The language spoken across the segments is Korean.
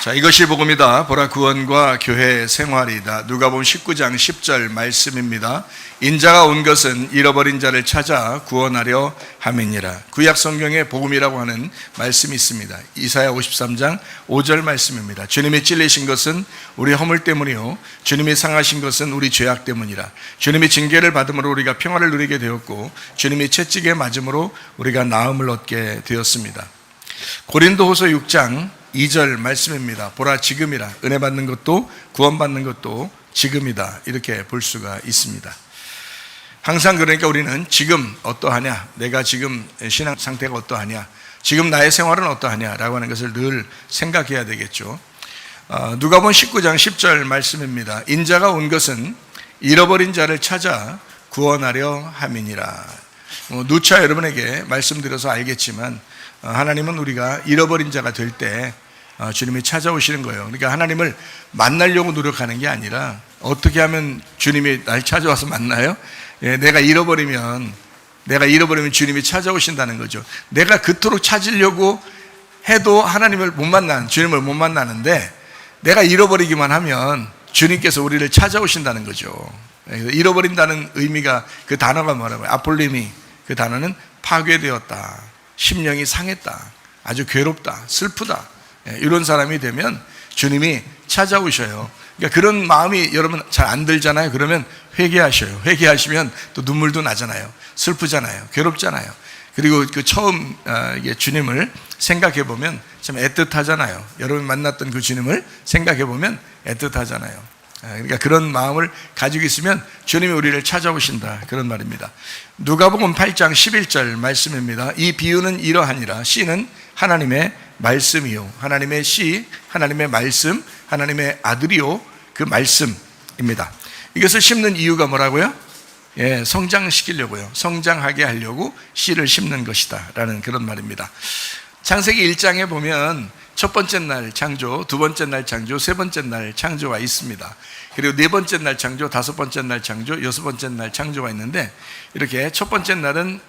자, 이것이 복음이다. 보라 구원과 교회 생활이다. 누가복음 19장 10절 말씀입니다. 인자가 온 것은 잃어버린 자를 찾아 구원하려 함이니라. 구약 성경에 복음이라고 하는 말씀이 있습니다. 이사야 53장 5절 말씀입니다. 주님이 찔리신 것은 우리 허물 때문이요 주님이 상하신 것은 우리 죄악 때문이라. 주님이 징계를 받음으로 우리가 평화를 누리게 되었고 주님이 채찍에 맞음으로 우리가 나음을 얻게 되었습니다. 고린도후서 6장 2절 말씀입니다. 보라 지금이라. 은혜 받는 것도 구원받는 것도 지금이다. 이렇게 볼 수가 있습니다. 항상 그러니까 우리는 지금 어떠하냐, 내가 지금 신앙 상태가 어떠하냐, 지금 나의 생활은 어떠하냐 라고 하는 것을 늘 생각해야 되겠죠. 누가복음 19장 10절 말씀입니다. 인자가 온 것은 잃어버린 자를 찾아 구원하려 함이니라. 누차 여러분에게 말씀드려서 알겠지만 하나님은 우리가 잃어버린 자가 될 때 주님이 찾아오시는 거예요. 그러니까 하나님을 만나려고 노력하는 게 아니라 어떻게 하면 주님이 날 찾아와서 만나요? 내가 잃어버리면 주님이 찾아오신다는 거죠. 내가 그토록 찾으려고 해도 하나님을 못 만나는, 주님을 못 만나는데 내가 잃어버리기만 하면 주님께서 우리를 찾아오신다는 거죠. 잃어버린다는 의미가, 그 단어가 뭐라고요? 아폴리미, 그 단어는 파괴되었다, 심령이 상했다, 아주 괴롭다, 슬프다, 이런 사람이 되면 주님이 찾아오셔요. 그러니까 그런 마음이 여러분 잘 안 들잖아요. 그러면 회개하셔요. 회개하시면 또 눈물도 나잖아요. 슬프잖아요. 괴롭잖아요. 그리고 그 처음 주님을 생각해 보면 참 애틋하잖아요. 여러분 만났던 그 주님을 생각해 보면 애틋하잖아요. 그러니까 그런 마음을 가지고 있으면 주님이 우리를 찾아오신다, 그런 말입니다. 누가복음 8장 11절 말씀입니다. 이 비유는 이러하니라. 씨는 하나님의 말씀이요, 하나님의 씨, 하나님의 말씀, 하나님의 아들이요, 그 말씀입니다. 이것을 심는 이유가 뭐라고요? 성장시키려고요. 성장하게 하려고 씨를 심는 것이다 라는 그런 말입니다. 창세기 1장에 보면 첫 번째 날 창조, 두 번째 날 창조, 세 번째 날 창조가 있습니다. 그리고 네 번째 날 창조, 다섯 번째 날 창조, 여섯 번째 날 창조가 있는데, 이렇게 첫 번째 날은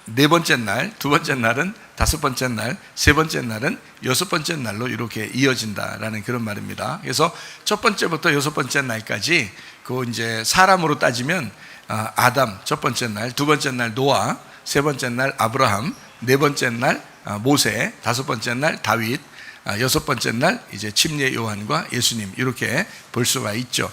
네 번째 날, 두 번째 날은 다섯 번째 날, 세 번째 날은 여섯 번째 날로 이렇게 이어진다라는 그런 말입니다. 그래서 첫 번째부터 여섯 번째 날까지 그 이제 사람으로 따지면 아담 첫 번째 날, 두 번째 날 노아, 세 번째 날 아브라함, 네 번째 날 모세, 다섯 번째 날 다윗, 여섯 번째 날 이제 침례 요한과 예수님, 이렇게 볼 수가 있죠.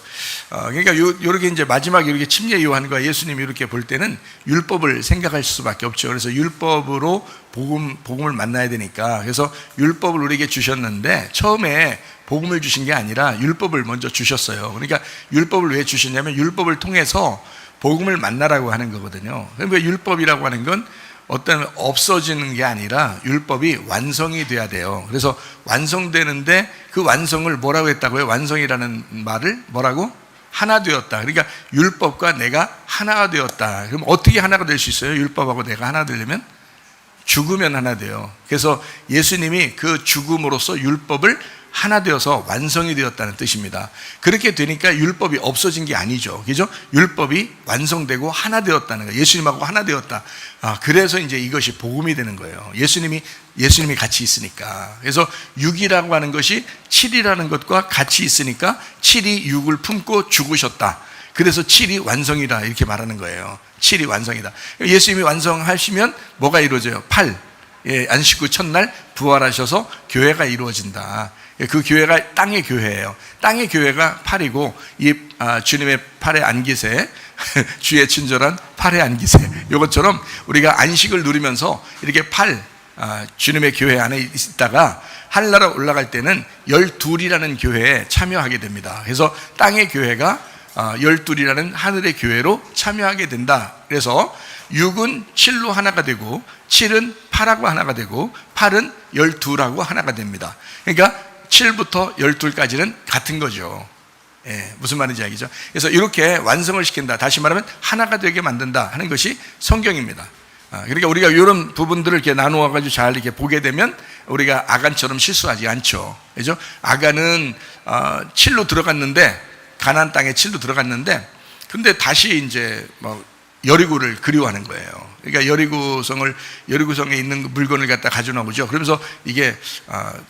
그러니까 이렇게 이제 마지막에 이렇게 침례 요한과 예수님 이렇게 볼 때는 율법을 생각할 수밖에 없죠. 그래서 율법으로 복음을 만나야 되니까, 그래서 율법을 우리에게 주셨는데 처음에 복음을 주신 게 아니라 율법을 먼저 주셨어요. 그러니까 율법을 왜 주셨냐면 율법을 통해서 복음을 만나라고 하는 거거든요. 그러니까 율법이라고 하는 건 어떤 없어지는 게 아니라 율법이 완성이 돼야 돼요. 그래서 완성되는데 그 완성을 뭐라고 했다고요? 완성이라는 말을 뭐라고? 하나 되었다. 그러니까 율법과 내가 하나가 되었다. 그럼 어떻게 하나가 될 수 있어요? 율법하고 내가 하나 되려면? 죽으면 하나 돼요. 그래서 예수님이 그 죽음으로써 율법을 하나 되어서 완성이 되었다는 뜻입니다. 그렇게 되니까 율법이 없어진 게 아니죠. 그죠? 율법이 완성되고 하나 되었다는 거예요. 예수님하고 하나 되었다. 그래서 이제 이것이 복음이 되는 거예요. 예수님이 같이 있으니까. 그래서 6이라고 하는 것이 7이라는 것과 같이 있으니까 7이 6을 품고 죽으셨다. 그래서 7이 완성이다, 이렇게 말하는 거예요. 7이 완성이다. 예수님이 완성하시면 뭐가 이루어져요? 8. 안식 후 첫날 부활하셔서 교회가 이루어진다. 그 교회가 땅의 교회예요. 땅의 교회가 8이고 이 주님의 팔에 안기세, 주의 친절한 팔에 안기세, 이것처럼 우리가 안식을 누리면서 이렇게 주님의 교회 안에 있다가 하늘나라 올라갈 때는 12이라는 교회에 참여하게 됩니다. 그래서 땅의 교회가 12이라는 하늘의 교회로 참여하게 된다. 그래서 6은 7로 하나가 되고 7은 8하고 하나가 되고 8은 12라고 하나가 됩니다. 그러니까 7부터 12까지는 같은 거죠. 무슨 말인지 알겠죠? 그래서 이렇게 완성을 시킨다, 다시 말하면 하나가 되게 만든다 하는 것이 성경입니다. 그러니까 우리가 이런 부분들을 이렇게 나누어가지고 잘 이렇게 보게 되면 우리가 아간처럼 실수하지 않죠. 그죠? 아간은 7로 들어갔는데, 가나안 땅에 7로 들어갔는데, 근데 다시 이제 여리고를 그리워하는 거예요. 그러니까 여리고성에 있는 물건을 갖다 가져나오죠. 그러면서 이게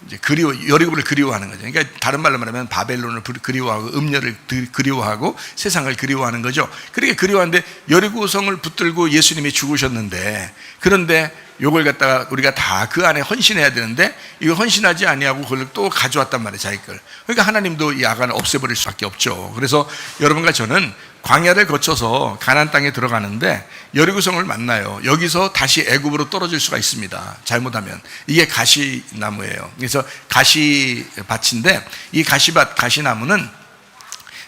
이제 여리고를 그리워하는 거죠. 그러니까 다른 말로 말하면 바벨론을 그리워하고 음녀를 그리워하고 세상을 그리워하는 거죠. 그렇게 그리워하는데 여리고성을 붙들고 예수님이 죽으셨는데, 그런데 요걸 갖다가 우리가 다 그 안에 헌신해야 되는데 이거 헌신하지 아니하고 그걸 또 가져왔단 말이에요, 자기 걸. 그러니까 하나님도 이 아간을 없애버릴 수밖에 없죠. 그래서 여러분과 저는 광야를 거쳐서 가나안 땅에 들어가는데 여리고성을 만나요. 여기서 다시 애굽으로 떨어질 수가 있습니다, 잘못하면. 이게 가시나무예요. 그래서 가시밭인데 이 가시나무는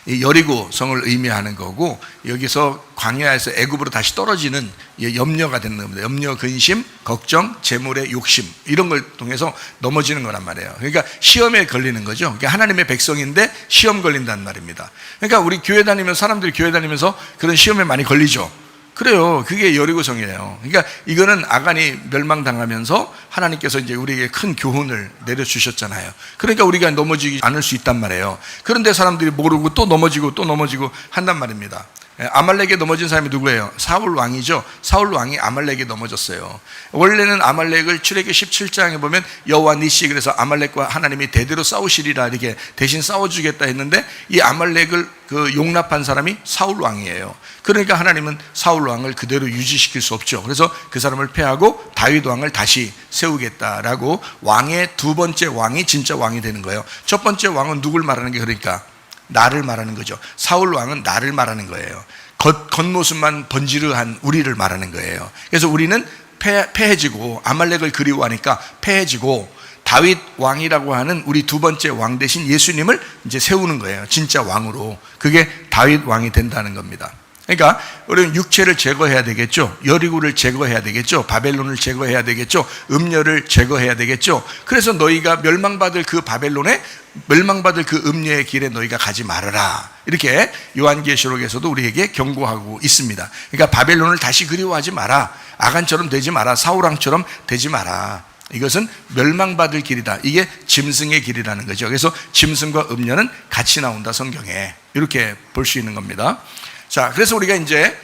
이 여리고성을 의미하는 거고, 여기서 광야에서 애굽으로 다시 떨어지는 염려가 되는 겁니다. 염려, 근심, 걱정, 재물의 욕심, 이런 걸 통해서 넘어지는 거란 말이에요. 그러니까 시험에 걸리는 거죠. 그러니까 하나님의 백성인데 시험 걸린다는 말입니다. 그러니까 우리 사람들이 교회 다니면서 그런 시험에 많이 걸리죠. 그래요. 그게 여리고성이에요. 그러니까 이거는 아간이 멸망당하면서 하나님께서 이제 우리에게 큰 교훈을 내려주셨잖아요. 그러니까 우리가 넘어지지 않을 수 있단 말이에요. 그런데 사람들이 모르고 또 넘어지고 한단 말입니다. 아말렉에 넘어진 사람이 누구예요? 사울 왕이죠. 사울 왕이 아말렉에 넘어졌어요. 원래는 아말렉을 출애굽기 17장에 보면 여호와 니시, 그래서 아말렉과 하나님이 대대로 싸우시리라 이렇게 대신 싸워주겠다 했는데, 이 아말렉을 용납한 사람이 사울 왕이에요. 그러니까 하나님은 사울 왕을 그대로 유지시킬 수 없죠. 그래서 그 사람을 패하고 다윗 왕을 다시 세우겠다라고 왕의 두 번째 왕이 진짜 왕이 되는 거예요. 첫 번째 왕은 누굴 말하는 게, 그러니까 나를 말하는 거죠. 사울 왕은 나를 말하는 거예요. 겉모습만 번지르한 우리를 말하는 거예요. 그래서 우리는 패해지고, 아말렉을 그리워하니까 패해지고, 다윗 왕이라고 하는 우리 두 번째 왕 대신 예수님을 이제 세우는 거예요, 진짜 왕으로. 그게 다윗 왕이 된다는 겁니다. 그러니까 우리는 육체를 제거해야 되겠죠. 여리고를 제거해야 되겠죠. 바벨론을 제거해야 되겠죠. 음녀를 제거해야 되겠죠. 그래서 너희가 멸망받을 그 음녀의 길에 너희가 가지 말아라, 이렇게 요한계시록에서도 우리에게 경고하고 있습니다. 그러니까 바벨론을 다시 그리워하지 마라. 아간처럼 되지 마라. 사울왕처럼 되지 마라. 이것은 멸망받을 길이다. 이게 짐승의 길이라는 거죠. 그래서 짐승과 음녀는 같이 나온다, 성경에. 이렇게 볼 수 있는 겁니다. 자, 그래서 우리가 이제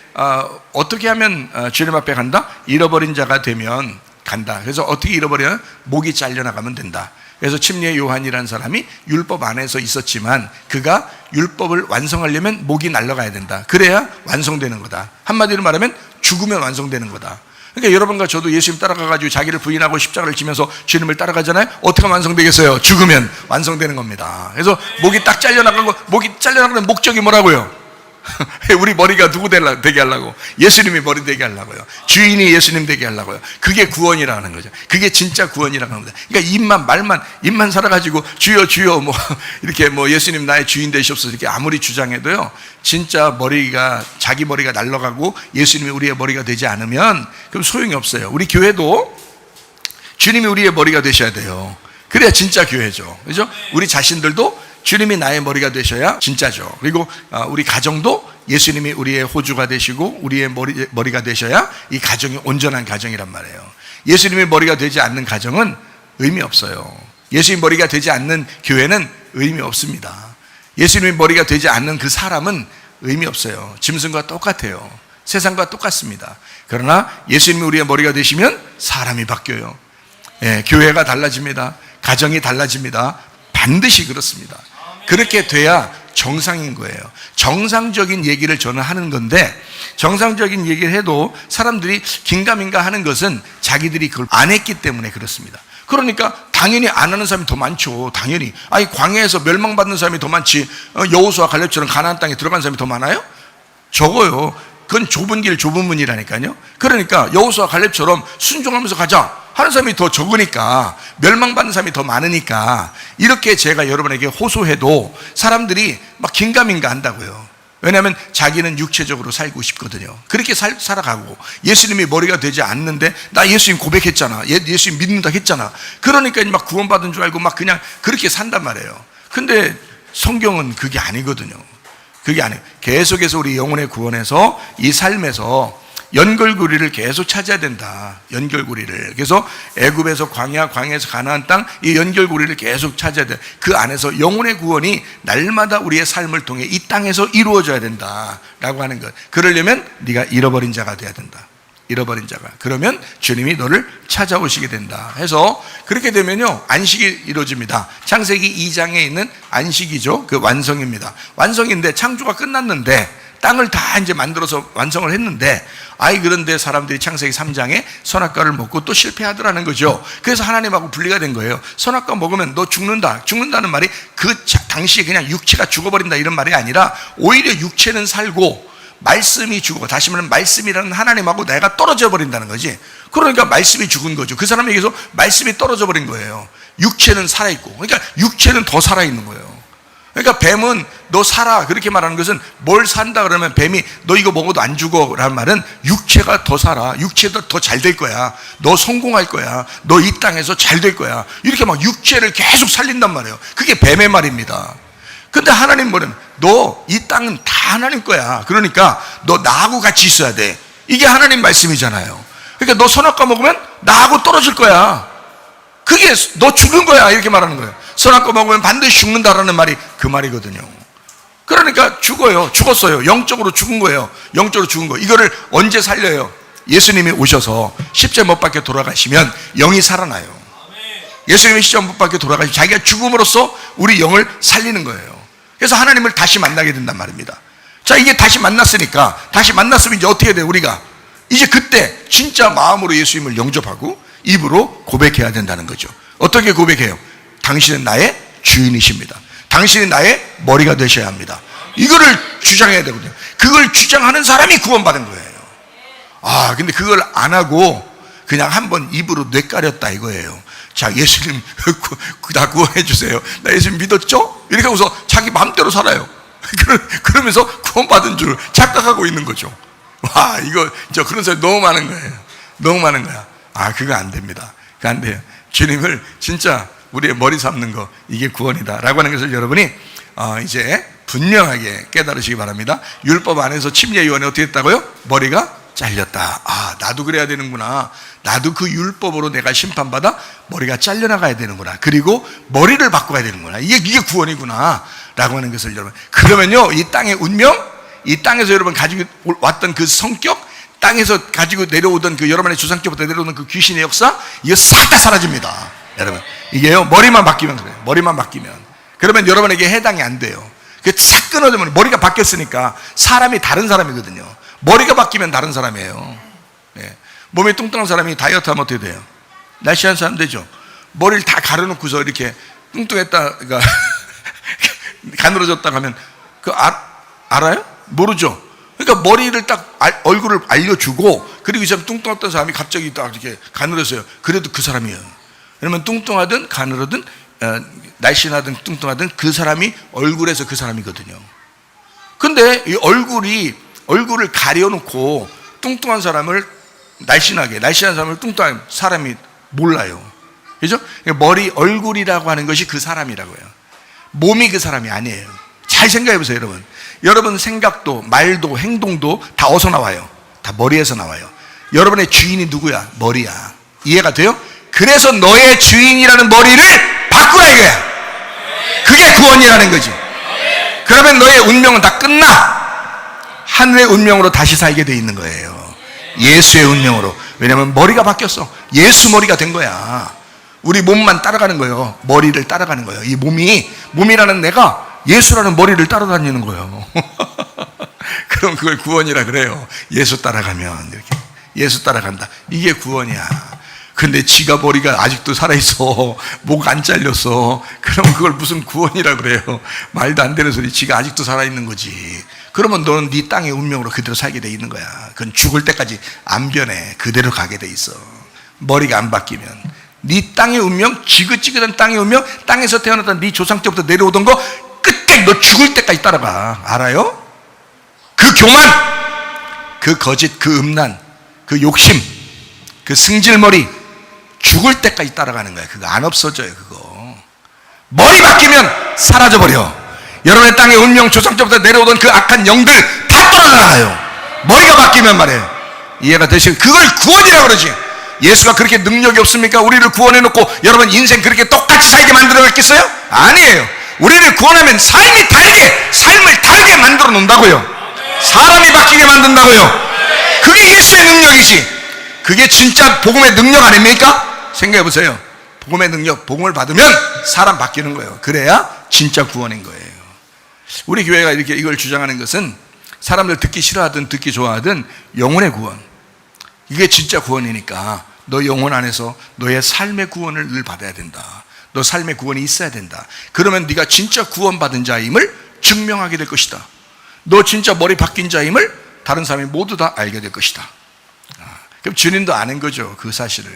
어떻게 하면 주님 앞에 간다? 잃어버린 자가 되면 간다. 그래서 어떻게 잃어버리면 목이 잘려나가면 된다. 그래서 침례 요한이라는 사람이 율법 안에서 있었지만 그가 율법을 완성하려면 목이 날아가야 된다. 그래야 완성되는 거다. 한마디로 말하면 죽으면 완성되는 거다. 그러니까 여러분과 저도 예수님 따라가가지고 자기를 부인하고 십자가를 지면서 주님을 따라가잖아요. 어떻게 완성되겠어요? 죽으면 완성되는 겁니다. 그래서 목이 딱 잘려나가고, 목이 잘려나가는 목적이 뭐라고요? 우리 머리가 누구 되게 하려고? 예수님이 머리 되게 하려고요. 주인이 예수님 되게 하려고요. 그게 구원이라는 거죠. 그게 진짜 구원이라는 겁니다. 그러니까 입만 살아가지고 주여 주여 이렇게 예수님 나의 주인 되시옵소서 이렇게 아무리 주장해도요, 진짜 자기 머리가 날아가고 예수님이 우리의 머리가 되지 않으면 그럼 소용이 없어요. 우리 교회도 주님이 우리의 머리가 되셔야 돼요. 그래야 진짜 교회죠. 그죠? 우리 자신들도 주님이 나의 머리가 되셔야 진짜죠. 그리고 우리 가정도 예수님이 우리의 호주가 되시고 우리의 머리가 되셔야 이 가정이 온전한 가정이란 말이에요. 예수님이 머리가 되지 않는 가정은 의미 없어요. 예수님이 머리가 되지 않는 교회는 의미 없습니다. 예수님이 머리가 되지 않는 그 사람은 의미 없어요. 짐승과 똑같아요. 세상과 똑같습니다. 그러나 예수님이 우리의 머리가 되시면 사람이 바뀌어요. 교회가 달라집니다. 가정이 달라집니다. 반드시 그렇습니다. 그렇게 돼야 정상인 거예요. 정상적인 얘기를 저는 하는 건데, 정상적인 얘기를 해도 사람들이 긴가민가 하는 것은 자기들이 그걸 안 했기 때문에 그렇습니다. 그러니까 당연히 안 하는 사람이 더 많죠. 당연히. 광야에서 멸망받는 사람이 더 많지, 여호수아 갈렙처럼 가나안 땅에 들어간 사람이 더 많아요? 적어요. 그건 좁은 길 좁은 문이라니까요. 그러니까 여호수아 갈렙처럼 순종하면서 가자 하는 사람이 더 적으니까, 멸망받는 사람이 더 많으니까, 이렇게 제가 여러분에게 호소해도 사람들이 막 긴가민가 한다고요. 왜냐하면 자기는 육체적으로 살고 싶거든요. 그렇게 살아가고, 예수님이 머리가 되지 않는데 나 예수님 고백했잖아, 예수님 믿는다 했잖아, 그러니까 막 구원받은 줄 알고 막 그냥 그렇게 산단 말이에요. 근데 성경은 그게 아니거든요. 그게 아니에요. 계속해서 우리 영혼의 구원에서 이 삶에서 연결고리를 계속 찾아야 된다. 연결고리를. 그래서 애굽에서 광야에서 가나안 땅, 이 연결고리를 계속 찾아야 돼. 그 안에서 영혼의 구원이 날마다 우리의 삶을 통해 이 땅에서 이루어져야 된다라고 하는 것. 그러려면 네가 잃어버린 자가 돼야 된다. 잃어버린 자가. 그러면 주님이 너를 찾아오시게 된다 해서, 그렇게 되면요 안식이 이루어집니다. 창세기 2장에 있는 안식이죠. 그 완성입니다. 완성인데 창조가 끝났는데 땅을 다 이제 만들어서 완성을 했는데, 그런데 사람들이 창세기 3장에 선악과를 먹고 또 실패하더라는 거죠. 그래서 하나님하고 분리가 된 거예요. 선악과 먹으면 너 죽는다는 말이 그 당시에 그냥 육체가 죽어버린다 이런 말이 아니라, 오히려 육체는 살고 말씀이 죽고, 다시 말하면 말씀이라는 하나님하고 내가 떨어져 버린다는 거지. 그러니까 말씀이 죽은 거죠. 그 사람에게서 말씀이 떨어져 버린 거예요. 육체는 살아있고, 그러니까 육체는 더 살아있는 거예요. 그러니까 뱀은 너 살아 그렇게 말하는 것은, 뭘 산다 그러면 뱀이 너 이거 먹어도 안 죽어 라는 말은 육체가 더 살아, 육체도 더 잘 될 거야, 너 성공할 거야, 너 이 땅에서 잘 될 거야, 이렇게 막 육체를 계속 살린단 말이에요. 그게 뱀의 말입니다. 근데 하나님 뭐냐면, 너 이 땅은 다 하나님 거야. 그러니까 너 나하고 같이 있어야 돼. 이게 하나님 말씀이잖아요. 그러니까 너 선악과 먹으면 나하고 떨어질 거야. 그게 너 죽는 거야 이렇게 말하는 거예요. 선악과 먹으면 반드시 죽는다라는 말이 그 말이거든요. 그러니까 죽었어요. 영적으로 죽은 거예요. 영적으로 죽은 거. 이거를 언제 살려요? 예수님이 오셔서 십자가 못 박혀 돌아가시면 영이 살아나요. 예수님이 십자가 못 박혀 돌아가시면 자기가 죽음으로써 우리 영을 살리는 거예요. 그래서 하나님을 다시 만나게 된단 말입니다. 자, 이게 다시 만났으면 이제 어떻게 돼요? 우리가 이제 그때 진짜 마음으로 예수님을 영접하고 입으로 고백해야 된다는 거죠. 어떻게 고백해요? 당신은 나의 주인이십니다. 당신이 나의 머리가 되셔야 합니다. 이거를 주장해야 되거든요. 그걸 주장하는 사람이 구원받은 거예요. 근데 그걸 안 하고 그냥 한번 입으로 뇌까렸다 이거예요. 자, 예수님 나 구원해 주세요. 나 예수님 믿었죠? 이렇게 하고서 자기 마음대로 살아요. 그러면서 구원받은 줄 착각하고 있는 거죠. 그런 사람이 너무 많은 거예요. 너무 많은 거야. 그거 안 됩니다. 그거 안 돼요. 주님을 진짜 우리의 머리 삼는 거, 이게 구원이다 라고 하는 것을 여러분이 이제 분명하게 깨달으시기 바랍니다. 율법 안에서 침례요한이 어떻게 했다고요? 머리가 잘렸다. 나도 그래야 되는구나. 나도 그 율법으로 내가 심판받아 머리가 잘려나가야 되는구나. 그리고 머리를 바꿔야 되는구나. 이게 구원이구나 라고 하는 것을 여러분, 그러면요 이 땅의 운명, 이 땅에서 여러분 가지고 왔던 그 성격, 땅에서 가지고 내려오던 그 여러분의 조상때부터 내려오는 그 귀신의 역사, 이거 싹 다 사라집니다. 여러분, 이게요 머리만 바뀌면 그래요. 머리만 바뀌면. 그러면 여러분에게 해당이 안 돼요. 그게 싹 끊어지면, 머리가 바뀌었으니까 사람이 다른 사람이거든요. 머리가 바뀌면 다른 사람이에요. 몸이 뚱뚱한 사람이 다이어트 하면 어떻게 돼요? 날씬한 사람 되죠. 머리를 다 가려놓고서 이렇게 뚱뚱했다, 그러니까 가늘어졌다 하면 알아요? 모르죠. 그러니까 머리를 딱 얼굴을 알려주고, 그리고 이 사람 뚱뚱했던 사람이 갑자기 딱 이렇게 가늘어져요. 그래도 그 사람이에요. 그러면 뚱뚱하든 가늘어든 날씬하든 뚱뚱하든 그 사람이 얼굴에서 그 사람이거든요. 근데 이 얼굴을 가려놓고 뚱뚱한 사람을 날씬한 사람을 뚱뚱한 사람이 몰라요. 그죠? 얼굴이라고 하는 것이 그 사람이라고요. 몸이 그 사람이 아니에요. 잘 생각해 보세요, 여러분. 여러분 생각도, 말도, 행동도 다 어디서 나와요? 다 머리에서 나와요. 여러분의 주인이 누구야? 머리야. 이해가 돼요? 그래서 너의 주인이라는 머리를 바꾸라 이거야. 그게 구원이라는 거지. 그러면 너의 운명은 다 끝나. 하늘의 운명으로 다시 살게 돼 있는 거예요. 예수의 운명으로. 왜냐하면 머리가 바뀌었어. 예수 머리가 된 거야. 우리 몸만 따라가는 거예요. 머리를 따라가는 거예요. 이 몸이라는 내가 예수라는 머리를 따라다니는 거예요. 그럼 그걸 구원이라 그래요. 예수 따라가면 이렇게 예수 따라간다. 이게 구원이야. 근데 지가 머리가 아직도 살아있어. 목 안 잘렸어. 그럼 그걸 무슨 구원이라 그래요. 말도 안 되는 소리. 지가 아직도 살아있는 거지. 그러면 너는 네 땅의 운명으로 그대로 살게 돼 있는 거야. 그건 죽을 때까지 안 변해. 그대로 가게 돼 있어. 머리가 안 바뀌면. 네 땅의 운명, 지긋지긋한 땅의 운명, 땅에서 태어났던 네 조상 때부터 내려오던 거 끝까지 너 죽을 때까지 따라가. 알아요? 그 교만, 그 거짓, 그 음란, 그 욕심, 그 승질머리, 죽을 때까지 따라가는 거야. 그거 안 없어져요. 그거 머리 바뀌면 사라져버려. 여러분의 땅의 운명, 조상 때부터 내려오던 그 악한 영들 다 떠나가요. 머리가 바뀌면 말이에요. 이해가 되시죠? 그걸 구원이라고 그러지. 예수가 그렇게 능력이 없습니까? 우리를 구원해놓고 여러분 인생 그렇게 똑같이 살게 만들어놨겠어요? 아니에요. 우리를 구원하면 삶을 다르게 만들어 놓는다고요. 사람이 바뀌게 만든다고요. 그게 예수의 능력이지. 그게 진짜 복음의 능력 아닙니까? 생각해 보세요. 복음의 능력, 복음을 받으면 사람 바뀌는 거예요. 그래야 진짜 구원인 거예요. 우리 교회가 이렇게 이걸 주장하는 것은 사람들 듣기 싫어하든 듣기 좋아하든 영혼의 구원, 이게 진짜 구원이니까 너 영혼 안에서 너의 삶의 구원을 늘 받아야 된다. 너 삶의 구원이 있어야 된다. 그러면 네가 진짜 구원받은 자임을 증명하게 될 것이다. 너 진짜 머리 바뀐 자임을 다른 사람이 모두 다 알게 될 것이다. 그럼 주님도 아는 거죠, 그 사실을.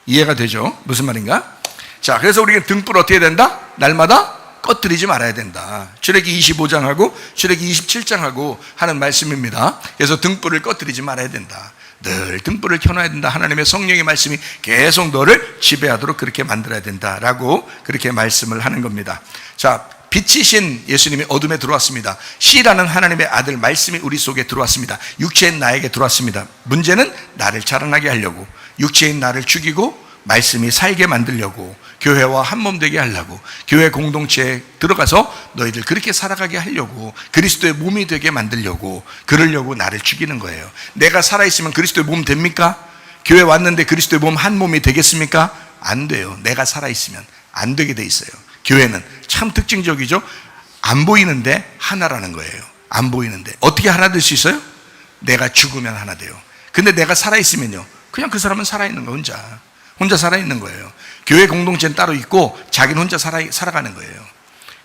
이해가 되죠? 무슨 말인가? 자, 그래서 우리가 등불 어떻게 된다? 날마다 꺼뜨리지 말아야 된다. 출애기 25장하고 출애기 27장하고 하는 말씀입니다. 그래서 등불을 꺼뜨리지 말아야 된다. 늘 등불을 켜놔야 된다. 하나님의 성령의 말씀이 계속 너를 지배하도록 그렇게 만들어야 된다라고 그렇게 말씀을 하는 겁니다. 자, 빛이신 예수님이 어둠에 들어왔습니다. 씨라는 하나님의 아들 말씀이 우리 속에 들어왔습니다. 육체인 나에게 들어왔습니다. 문제는 나를 자라나게 하려고, 육체인 나를 죽이고 말씀이 살게 만들려고, 교회와 한몸 되게 하려고, 교회 공동체에 들어가서 너희들 그렇게 살아가게 하려고, 그리스도의 몸이 되게 만들려고, 그러려고 나를 죽이는 거예요. 내가 살아있으면 그리스도의 몸 됩니까? 교회 왔는데 그리스도의 몸 한 몸이 되겠습니까? 안 돼요. 내가 살아있으면 안 되게 돼 있어요. 교회는 참 특징적이죠. 안 보이는데 하나라는 거예요. 안 보이는데 어떻게 하나 될 수 있어요? 내가 죽으면 하나 돼요. 근데 내가 살아있으면요, 그냥 그 사람은 살아있는 거, 혼자 살아있는 거예요. 교회 공동체는 따로 있고 자기는 혼자 살아가는 거예요.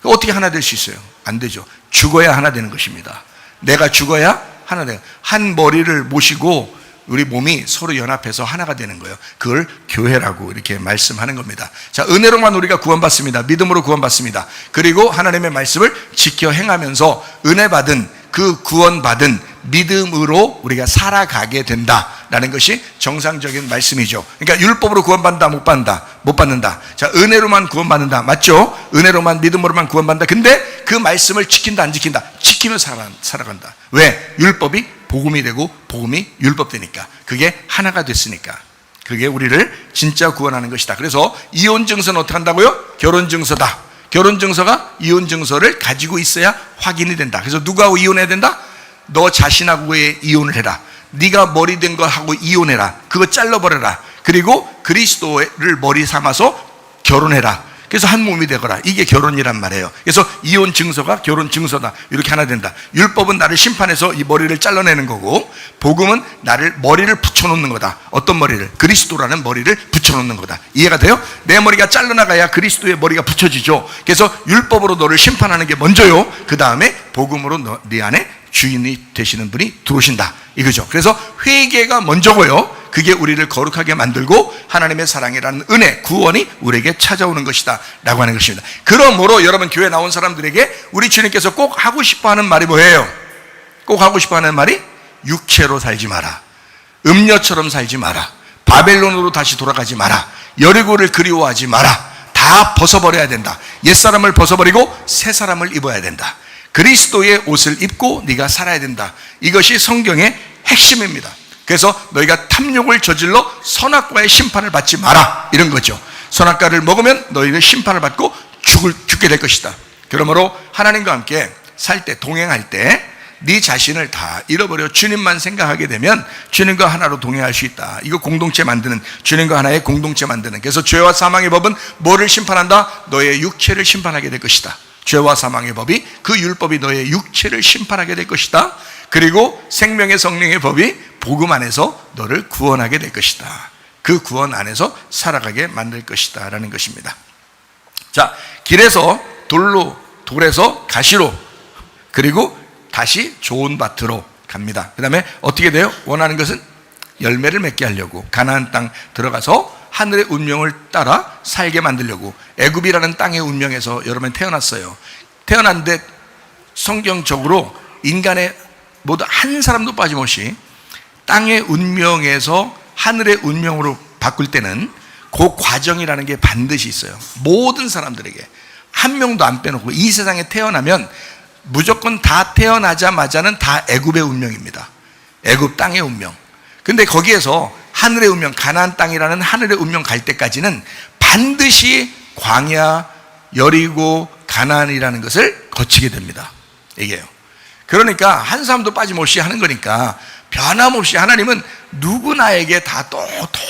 어떻게 하나 될 수 있어요? 안 되죠. 죽어야 하나 되는 것입니다. 내가 죽어야 하나 돼요. 한 머리를 모시고 우리 몸이 서로 연합해서 하나가 되는 거예요. 그걸 교회라고 이렇게 말씀하는 겁니다. 자, 은혜로만 우리가 구원받습니다. 믿음으로 구원받습니다. 그리고 하나님의 말씀을 지켜 행하면서 은혜 받은 그 구원받은 믿음으로 우리가 살아가게 된다라는 것이 정상적인 말씀이죠. 그러니까 율법으로 구원받는다, 못 받는다? 못 받는다. 자, 은혜로만 구원받는다, 맞죠? 은혜로만 믿음으로만 구원받는다. 근데 그 말씀을 지킨다, 안 지킨다? 지키며 살아간다. 왜? 율법이 복음이 되고 복음이 율법 되니까. 그게 하나가 됐으니까. 그게 우리를 진짜 구원하는 것이다. 그래서 이혼증서는 어떻게 한다고요? 결혼증서다. 결혼증서가 이혼증서를 가지고 있어야 확인이 된다. 그래서 누구하고 이혼해야 된다? 너 자신하고의 이혼을 해라. 네가 머리 된 거 하고 이혼해라. 그거 잘라버려라. 그리고 그리스도를 머리 삼아서 결혼해라. 그래서 한 몸이 되거라. 이게 결혼이란 말이에요. 그래서 이혼 증서가 결혼 증서다. 이렇게 하나 된다. 율법은 나를 심판해서 이 머리를 잘라내는 거고, 복음은 나를 머리를 붙여놓는 거다. 어떤 머리를? 그리스도라는 머리를 붙여놓는 거다. 이해가 돼요? 내 머리가 잘라나가야 그리스도의 머리가 붙여지죠. 그래서 율법으로 너를 심판하는 게 먼저요. 그 다음에 복음으로 네 안에 주인이 되시는 분이 들어오신다, 이거죠. 그래서 회개가 먼저고요. 그게 우리를 거룩하게 만들고 하나님의 사랑이라는 은혜, 구원이 우리에게 찾아오는 것이다 라고 하는 것입니다. 그러므로 여러분, 교회 나온 사람들에게 우리 주님께서 꼭 하고 싶어하는 말이 뭐예요? 꼭 하고 싶어하는 말이 육체로 살지 마라, 음녀처럼 살지 마라, 바벨론으로 다시 돌아가지 마라, 여리고를 그리워하지 마라. 다 벗어버려야 된다. 옛사람을 벗어버리고 새 사람을 입어야 된다. 그리스도의 옷을 입고 네가 살아야 된다. 이것이 성경의 핵심입니다. 그래서 너희가 탐욕을 저질러 선악과의 심판을 받지 마라, 이런 거죠. 선악과를 먹으면 너희는 심판을 받고 죽게 될 것이다. 그러므로 하나님과 함께 살 때, 동행할 때 네 자신을 다 잃어버려 주님만 생각하게 되면 주님과 하나로 동행할 수 있다. 이거 공동체 만드는, 주님과 하나의 공동체 만드는. 그래서 죄와 사망의 법은 뭐를 심판한다? 너의 육체를 심판하게 될 것이다. 죄와 사망의 법이, 그 율법이 너의 육체를 심판하게 될 것이다. 그리고 생명의 성령의 법이 복음 안에서 너를 구원하게 될 것이다. 그 구원 안에서 살아가게 만들 것이다 라는 것입니다. 자, 길에서 돌에서 가시로, 그리고 다시 좋은 밭으로 갑니다. 그 다음에 어떻게 돼요? 원하는 것은 열매를 맺게 하려고 가나안 땅 들어가서 하늘의 운명을 따라 살게 만들려고. 애굽이라는 땅의 운명에서 여러분 태어났어요. 태어났는데 성경적으로 인간의 모두 한 사람도 빠짐없이 땅의 운명에서 하늘의 운명으로 바꿀 때는 그 과정이라는 게 반드시 있어요. 모든 사람들에게 한 명도 안 빼놓고 이 세상에 태어나면 무조건 다 태어나자마자는 다 애굽의 운명입니다. 애굽 땅의 운명. 근데 거기에서 하늘의 운명, 가나안 땅이라는 하늘의 운명 갈 때까지는 반드시 광야, 여리고, 가나안이라는 것을 거치게 됩니다. 이게요. 그러니까 한 사람도 빠짐없이 하는 거니까 변함없이 하나님은 누구나에게 다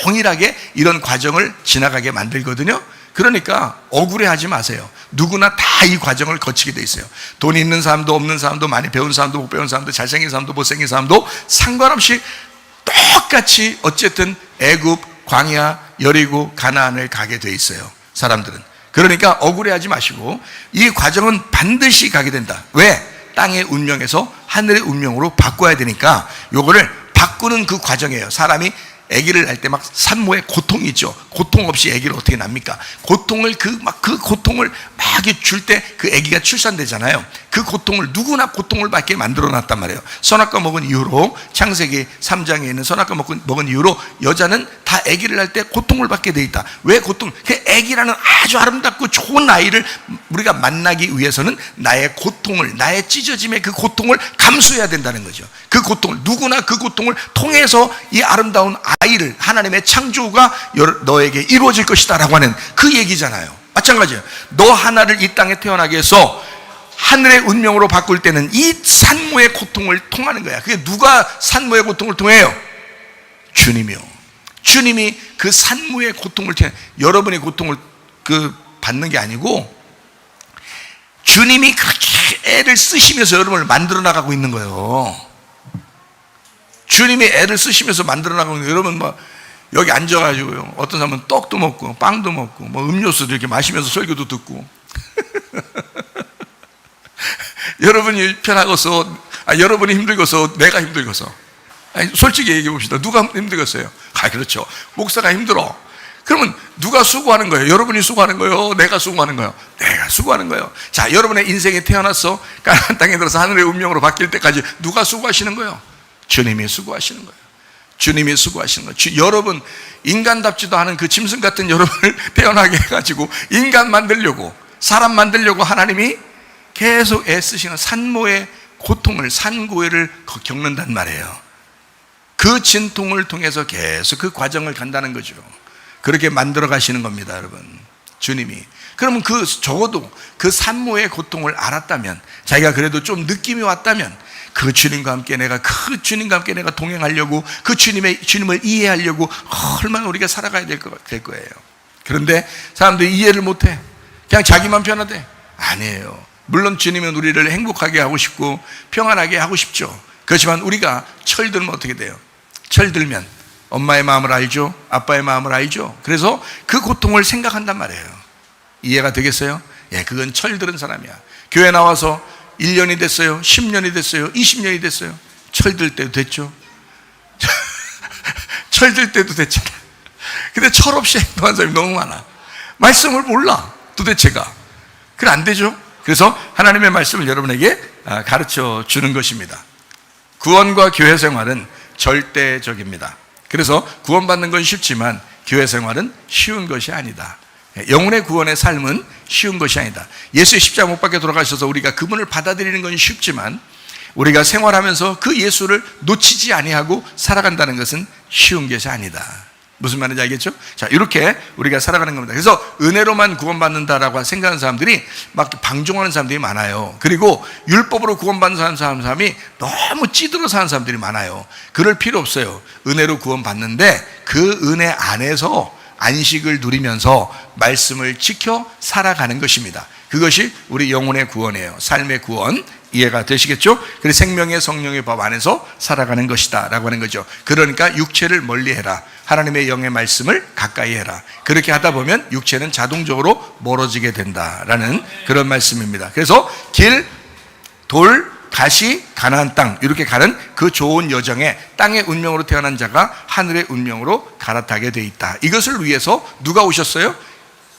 동일하게 이런 과정을 지나가게 만들거든요. 그러니까 억울해하지 마세요. 누구나 다 이 과정을 거치게 돼 있어요. 돈 있는 사람도 없는 사람도, 많이 배운 사람도 못 배운 사람도, 잘생긴 사람도 못생긴 사람도 상관없이 똑같이 어쨌든 애굽, 광야, 여리고, 가나안을 가게 돼 있어요, 사람들은. 그러니까 억울해하지 마시고 이 과정은 반드시 가게 된다. 왜? 땅의 운명에서 하늘의 운명으로 바꿔야 되니까 요거를 바꾸는 그 과정이에요. 사람이 아기를 낳을 때 막 산모의 고통이 있죠. 고통 없이 아기를 어떻게 낳습니까? 고통을 그 고통을 막 줄 때 그 아기가 출산되잖아요. 그 고통을 누구나 고통을 받게 만들어 놨단 말이에요. 선악과 먹은 이후로, 창세기 3장에 있는 선악과 먹은 이후로 여자는 다 아기를 낳을 때 고통을 받게 돼 있다. 왜 고통? 그 아기라는 아주 아름답고 좋은 아이를 우리가 만나기 위해서는 나의 고통을, 나의 찢어짐의 그 고통을 감수해야 된다는 거죠. 그 고통을, 누구나 그 고통을 통해서 이 아름다운 아이를, 하나님의 창조가 너에게 이루어질 것이다 라고 하는 그 얘기잖아요. 마찬가지예요. 너 하나를 이 땅에 태어나게 해서 하늘의 운명으로 바꿀 때는 이 산모의 고통을 통하는 거야. 그게 누가 산모의 고통을 통해요? 주님이요. 주님이 그 산모의 고통을 통해, 여러분의 고통을 받는 게 아니고 주님이 그렇게 애를 쓰시면서 여러분을 만들어 나가고 있는 거예요. 주님이 애를 쓰시면서 만들어 나가고 있는 거예요. 여러분 여기 앉아가지고요, 어떤 사람은 떡도 먹고 빵도 먹고 음료수도 이렇게 마시면서 설교도 듣고 여러분이 편하고서, 여러분이 힘들고서 내가 힘들고서, 솔직히 얘기해 봅시다. 누가 힘들겠어요? 그렇죠, 목사가 힘들어. 그러면 누가 수고하는 거예요? 여러분이 수고하는 거예요? 내가 수고하는 거예요? 내가 수고하는 거예요. 자, 여러분의 인생에 태어나서 가나안 땅에 들어서 하늘의 운명으로 바뀔 때까지 누가 수고하시는 거예요? 주님이 수고하시는 거예요. 주님이 수고하시는 거예요. 여러분, 인간답지도 않은 그 짐승 같은 여러분을 태어나게 해가지고 인간 만들려고, 사람 만들려고 하나님이 계속 애쓰시는 산모의 고통을, 산고해를 겪는단 말이에요. 그 진통을 통해서 계속 그 과정을 간다는 거죠. 그렇게 만들어 가시는 겁니다, 여러분. 주님이. 그러면 적어도 그 산모의 고통을 알았다면, 자기가 그래도 좀 느낌이 왔다면, 그 주님과 함께 내가 동행하려고, 그 주님을 이해하려고 얼마나 우리가 살아가야 될 거예요. 그런데 사람들이 이해를 못해. 그냥 자기만 편하대. 아니에요. 물론 주님은 우리를 행복하게 하고 싶고 평안하게 하고 싶죠. 그렇지만 우리가 철들면 어떻게 돼요? 철들면 엄마의 마음을 알죠, 아빠의 마음을 알죠. 그래서 그 고통을 생각한단 말이에요. 이해가 되겠어요? 예, 그건 철들은 사람이야. 교회 나와서 1년이 됐어요, 10년이 됐어요, 20년이 됐어요. 철들 때도 됐죠. 철들 때도 됐잖아. 근데 철없이 행동한 사람이 너무 많아. 말씀을 몰라, 도대체가. 그래, 안 되죠. 그래서 하나님의 말씀을 여러분에게 가르쳐 주는 것입니다. 구원과 교회 생활은 절대적입니다. 그래서 구원받는 건 쉽지만 교회 생활은 쉬운 것이 아니다. 영혼의 구원의 삶은 쉬운 것이 아니다. 예수의 십자가 못 박혀 돌아가셔서 우리가 그분을 받아들이는 건 쉽지만 우리가 생활하면서 그 예수를 놓치지 아니하고 살아간다는 것은 쉬운 것이 아니다. 무슨 말인지 알겠죠? 자, 이렇게 우리가 살아가는 겁니다. 그래서 은혜로만 구원받는다라고 생각하는 사람들이 막 방종하는 사람들이 많아요. 그리고 율법으로 구원받는 사람이 너무 찌들어 사는 사람들이 많아요. 그럴 필요 없어요. 은혜로 구원받는데 그 은혜 안에서 안식을 누리면서 말씀을 지켜 살아가는 것입니다. 그것이 우리 영혼의 구원이에요. 삶의 구원. 이해가 되시겠죠? 그래서 생명의 성령의 법 안에서 살아가는 것이다 라고 하는 거죠. 그러니까 육체를 멀리해라. 하나님의 영의 말씀을 가까이 해라. 그렇게 하다 보면 육체는 자동적으로 멀어지게 된다라는 그런 말씀입니다. 그래서 길, 돌, 가시, 가나안 땅, 이렇게 가는 그 좋은 여정에 땅의 운명으로 태어난 자가 하늘의 운명으로 갈아타게 돼 있다. 이것을 위해서 누가 오셨어요?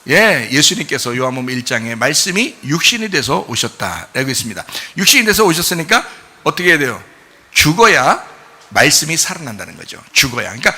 예, 예수님께서 요한복음 1장에 말씀이 육신이 돼서 오셨다라고 했습니다. 육신이 돼서 오셨으니까 어떻게 해야 돼요? 죽어야 말씀이 살아난다는 거죠. 죽어야. 그러니까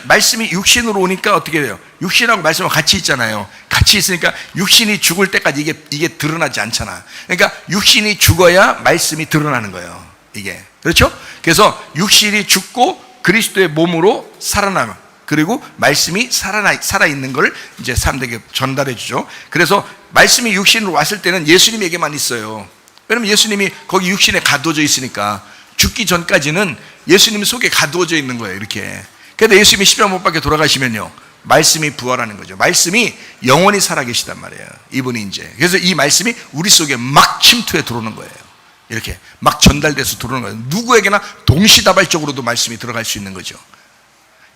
말씀이 육신으로 오니까 어떻게 돼요? 육신하고 말씀하고 같이 있잖아요. 같이 있으니까 육신이 죽을 때까지 이게 드러나지 않잖아. 그러니까 육신이 죽어야 말씀이 드러나는 거예요. 이게. 그렇죠? 그래서 육신이 죽고 그리스도의 몸으로 살아나면, 그리고 말씀이 살아있는 걸 이제 사람들에게 전달해 주죠. 그래서 말씀이 육신으로 왔을 때는 예수님에게만 있어요. 왜냐면 예수님이 거기 육신에 가두어져 있으니까 죽기 전까지는 예수님 속에 가두어져 있는 거예요. 이렇게. 그런데 예수님이 십자가 못 박혀 돌아가시면요, 말씀이 부활하는 거죠. 말씀이 영원히 살아계시단 말이에요. 이분이 이제. 그래서 이 말씀이 우리 속에 막 침투해 들어오는 거예요. 이렇게 막 전달돼서 들어오는 거예요. 누구에게나 동시다발적으로도 말씀이 들어갈 수 있는 거죠.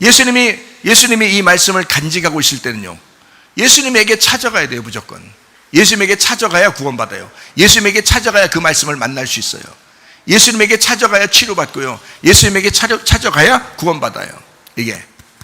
예수님이 이 말씀을 간직하고 있을 때는요, 예수님에게 찾아가야 돼요. 무조건 예수님에게 찾아가야 구원받아요. 예수님에게 찾아가야 그 말씀을 만날 수 있어요. 예수님에게 찾아가야 치료받고요, 예수님에게 찾아가야 구원받아요. 이게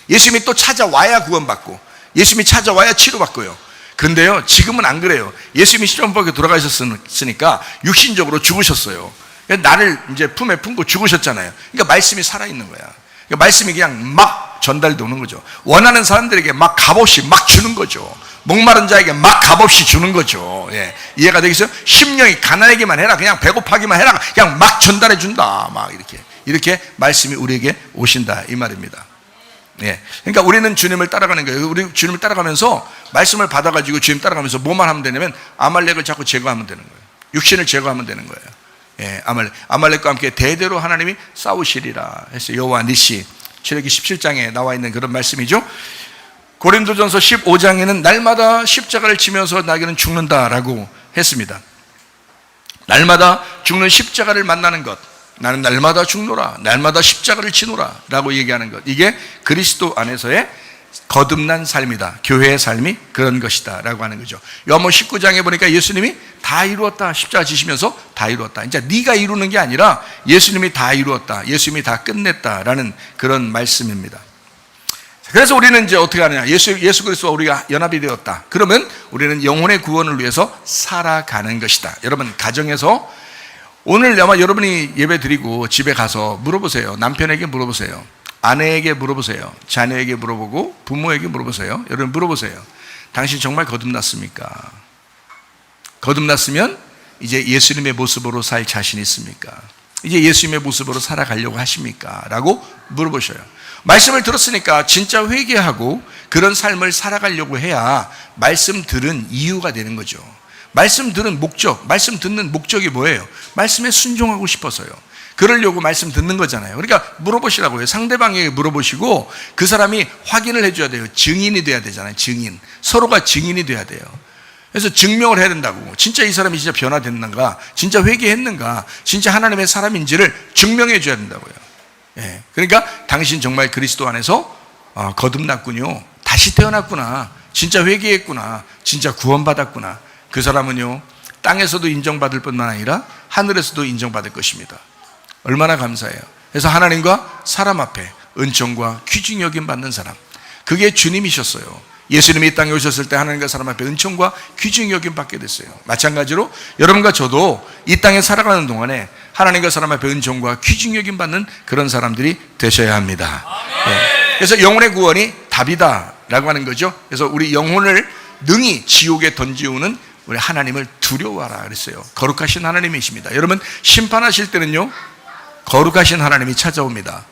예수님이 또 찾아와야 구원받고, 예수님이 찾아와야 치료받고요. 그런데요, 지금은 안 그래요. 예수님이 십자가에 돌아가셨으니까 육신적으로 죽으셨어요. 나를 이제 품에 품고 죽으셨잖아요. 그러니까 말씀이 살아있는 거야. 그러니까 말씀이 그냥 막 전달되는 거죠. 원하는 사람들에게 막 값없이 막 주는 거죠. 목마른 자에게 막 값없이 주는 거죠. 예. 이해가 되겠어요? 심령이 가난하기만 해라, 그냥 배고파기만 해라, 그냥 막 전달해 준다. 막 이렇게 말씀이 우리에게 오신다, 이 말입니다. 예. 그러니까 우리는 주님을 따라가는 거예요. 우리 주님을 따라가면서 말씀을 받아가지고 주님 따라가면서 뭐만 하면 되냐면 아말렉을 자꾸 제거하면 되는 거예요. 육신을 제거하면 되는 거예요. 예. 아말렉과 함께 대대로 하나님이 싸우시리라 했어요. 여호와 니시, 출애굽기 17장에 나와 있는 그런 말씀이죠. 고린도전서 15장에는 날마다 십자가를 지면서 나에게는 죽는다라고 했습니다. 날마다 죽는 십자가를 만나는 것, 나는 날마다 죽노라, 날마다 십자가를 지노라 라고 얘기하는 것, 이게 그리스도 안에서의 거듭난 삶이다. 교회의 삶이 그런 것이다 라고 하는 거죠. 요한복음 19장에 보니까 예수님이 다 이루었다, 십자가 지시면서 다 이루었다. 이제 네가 이루는 게 아니라 예수님이 다 이루었다, 예수님이 다 끝냈다라는 그런 말씀입니다. 그래서 우리는 이제 어떻게 하느냐, 예수 그리스도와 우리가 연합이 되었다. 그러면 우리는 영혼의 구원을 위해서 살아가는 것이다. 여러분, 가정에서 오늘 아마 여러분이 예배 드리고 집에 가서 물어보세요. 남편에게 물어보세요, 아내에게 물어보세요, 자녀에게 물어보고 부모에게 물어보세요. 여러분 물어보세요. 당신 정말 거듭났습니까? 거듭났으면 이제 예수님의 모습으로 살 자신 있습니까? 이제 예수님의 모습으로 살아가려고 하십니까? 라고 물어보셔요. 말씀을 들었으니까 진짜 회개하고 그런 삶을 살아가려고 해야 말씀 들은 이유가 되는 거죠. 말씀 들은 목적, 말씀 듣는 목적이 뭐예요? 말씀에 순종하고 싶어서요. 그러려고 말씀 듣는 거잖아요. 그러니까 물어보시라고요. 상대방에게 물어보시고 그 사람이 확인을 해줘야 돼요. 증인이 돼야 되잖아요. 증인. 서로가 증인이 돼야 돼요. 그래서 증명을 해야 된다고. 진짜 이 사람이 진짜 변화됐는가, 진짜 회개했는가, 진짜 하나님의 사람인지를 증명해 줘야 된다고요. 예. 그러니까 당신 정말 그리스도 안에서 거듭났군요, 다시 태어났구나, 진짜 회개했구나, 진짜 구원받았구나. 그 사람은요, 땅에서도 인정받을 뿐만 아니라 하늘에서도 인정받을 것입니다. 얼마나 감사해요. 그래서 하나님과 사람 앞에 은총과 귀중 여김 받는 사람, 그게 주님이셨어요. 예수님이 이 땅에 오셨을 때 하나님과 사람 앞에 은총과 귀중 여김 받게 됐어요. 마찬가지로 여러분과 저도 이 땅에 살아가는 동안에 하나님과 사람 앞에 은총과 귀중 여김 받는 그런 사람들이 되셔야 합니다. 네. 그래서 영혼의 구원이 답이다 라고 하는 거죠. 그래서 우리 영혼을 능히 지옥에 던지우는 우리 하나님을 두려워하라 그랬어요. 거룩하신 하나님이십니다. 여러분, 심판하실 때는요, 거룩하신 하나님이 찾아옵니다.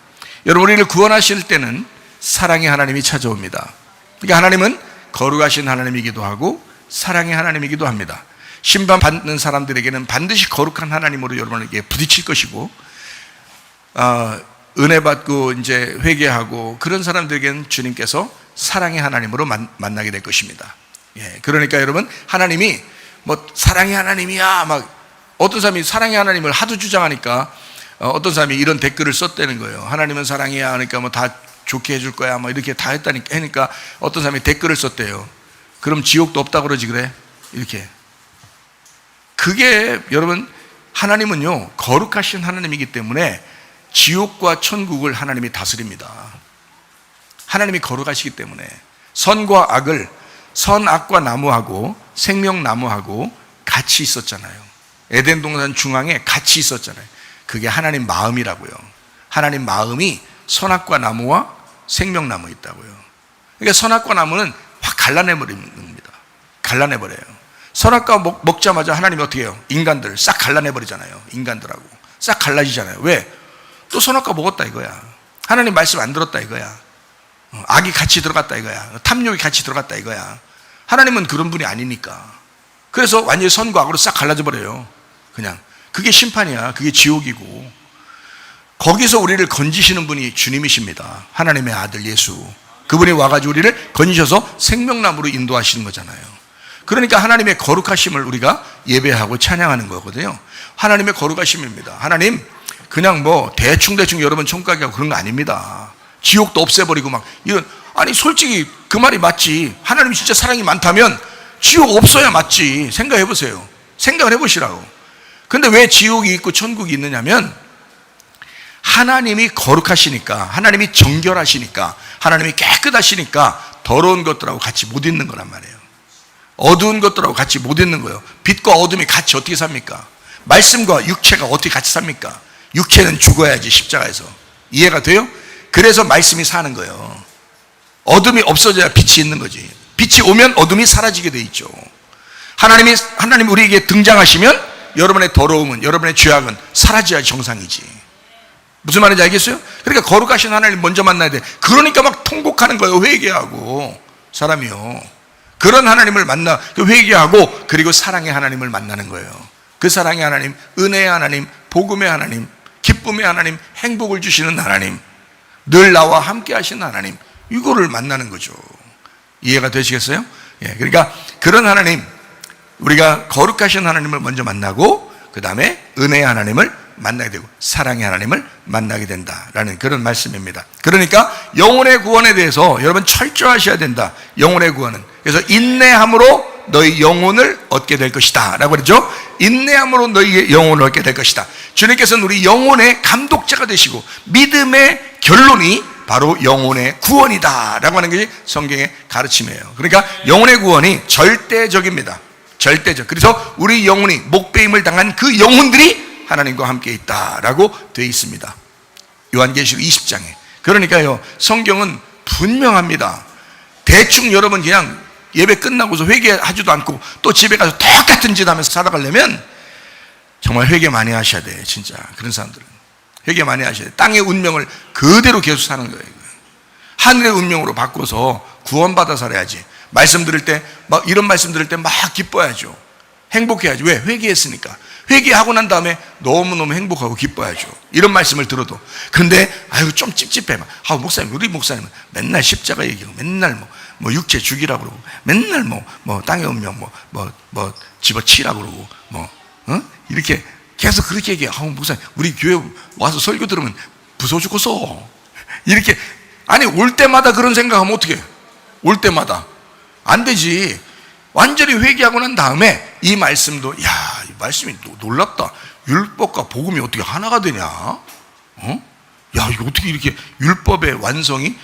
여러분, 우리를 구원하실 때는 사랑의 하나님이 찾아옵니다. 그러니까 하나님은 거룩하신 하나님이기도 하고 사랑의 하나님이기도 합니다. 심판받는 사람들에게는 반드시 거룩한 하나님으로 여러분에게 부딪힐 것이고, 은혜 받고 이제 회개하고 그런 사람들에게는 주님께서 사랑의 하나님으로 만나게 될 것입니다. 예, 그러니까 여러분, 하나님이 뭐 사랑의 하나님이야, 막 어떤 사람이 사랑의 하나님을 하도 주장하니까 어떤 사람이 이런 댓글을 썼다는 거예요. 하나님은 사랑이야 하니까 뭐 다 좋게 해줄 거야, 뭐 이렇게 다 했다니까 하니까 어떤 사람이 댓글을 썼대요. 그럼 지옥도 없다고 그러지 그래? 이렇게. 그게 여러분, 하나님은요 거룩하신 하나님이기 때문에 지옥과 천국을 하나님이 다스립니다. 하나님이 거룩하시기 때문에 선과 악을, 선악과 나무하고 생명나무하고 같이 있었잖아요. 에덴 동산 중앙에 같이 있었잖아요. 그게 하나님 마음이라고요. 하나님 마음이 선악과 나무와 생명나무 있다고요. 그러니까 선악과 나무는 확 갈라내버리는 겁니다. 갈라내버려요. 선악과 먹자마자 하나님이 어떻게 해요? 인간들 싹 갈라내버리잖아요. 인간들하고 싹 갈라지잖아요. 왜? 또 선악과 먹었다 이거야. 하나님 말씀 안 들었다 이거야. 악이 같이 들어갔다 이거야. 탐욕이 같이 들어갔다 이거야. 하나님은 그런 분이 아니니까. 그래서 완전히 선과 악으로 싹 갈라져 버려요. 그냥 그게 심판이야. 그게 지옥이고. 거기서 우리를 건지시는 분이 주님이십니다. 하나님의 아들 예수. 그분이 와가지고 우리를 건지셔서 생명나무로 인도하시는 거잖아요. 그러니까 하나님의 거룩하심을 우리가 예배하고 찬양하는 거거든요. 하나님의 거룩하심입니다. 하나님 그냥 뭐 대충 여러분 천국 가게 하고 그런 거 아닙니다. 지옥도 없애버리고 막 이런. 아니 솔직히 그 말이 맞지. 하나님이 진짜 사랑이 많다면 지옥 없어야 맞지. 생각해 보세요. 생각을 해보시라고. 근데 왜 지옥이 있고 천국이 있느냐면 하나님이 거룩하시니까, 하나님이 정결하시니까, 하나님이 깨끗하시니까 더러운 것들하고 같이 못 있는 거란 말이에요. 어두운 것들하고 같이 못 있는 거예요. 빛과 어둠이 같이 어떻게 삽니까? 말씀과 육체가 어떻게 같이 삽니까? 육체는 죽어야지, 십자가에서. 이해가 돼요? 그래서 말씀이 사는 거예요. 어둠이 없어져야 빛이 있는 거지. 빛이 오면 어둠이 사라지게 돼 있죠. 하나님 우리에게 등장하시면 여러분의 더러움은, 여러분의 죄악은 사라져야 정상이지. 무슨 말인지 알겠어요? 그러니까 거룩하신 하나님 먼저 만나야 돼. 그러니까 막 통곡하는 거예요. 회개하고 사람이요. 그런 하나님을 만나 회개하고 그리고 사랑의 하나님을 만나는 거예요. 그 사랑의 하나님, 은혜의 하나님, 복음의 하나님, 기쁨의 하나님, 행복을 주시는 하나님, 늘 나와 함께 하시는 하나님, 이거를 만나는 거죠. 이해가 되시겠어요? 예, 그러니까 그런 하나님, 우리가 거룩하신 하나님을 먼저 만나고 그 다음에 은혜의 하나님을 만나게 되고 사랑의 하나님을 만나게 된다라는 그런 말씀입니다. 그러니까 영혼의 구원에 대해서 여러분 철저하셔야 된다. 영혼의 구원은. 그래서 인내함으로 너희 영혼을 얻게 될 것이다 라고 그러죠. 인내함으로 너희의 영혼을 얻게 될 것이다. 주님께서는 우리 영혼의 감독자가 되시고 믿음의 결론이 바로 영혼의 구원이다 라고 하는 것이 성경의 가르침이에요. 그러니까 영혼의 구원이 절대적입니다. 절대적. 그래서 우리 영혼이 목배임을 당한 그 영혼들이 하나님과 함께 있다라고 되어 있습니다. 요한계시록 20장에. 그러니까요, 성경은 분명합니다. 대충 여러분 그냥 예배 끝나고서 회개하지도 않고 또 집에 가서 똑같은 짓 하면서 살아가려면 정말 회개 많이 하셔야 돼. 진짜 그런 사람들은 회개 많이 하셔야 돼. 땅의 운명을 그대로 계속 사는 거예요. 하늘의 운명으로 바꿔서 구원받아 살아야지. 말씀 들을 때 막 이런 말씀 들을 때 막 기뻐야죠. 행복해야죠. 왜? 회개했으니까. 회개하고 난 다음에 너무너무 행복하고 기뻐야죠. 이런 말씀을 들어도. 근데 아유 좀 찝찝해. 목사님, 우리 목사님은 맨날 십자가 얘기하고 맨날 뭐 육체 죽이라고 그러고 맨날 뭐 땅의 운명 뭐 집어치라고 그러고 이렇게 계속 그렇게 얘기해. 목사님 우리 교회 와서 설교 들으면 무서워 죽겠어. 이렇게. 아니 올 때마다 그런 생각하면 어떡해? 올 때마다 안 되지. 완전히 회개하고 난 다음에 이 말씀도, 야, 이 말씀이 놀랍다. 율법과 복음이 어떻게 하나가 되냐? 야, 이거 어떻게 이렇게 율법의 완성이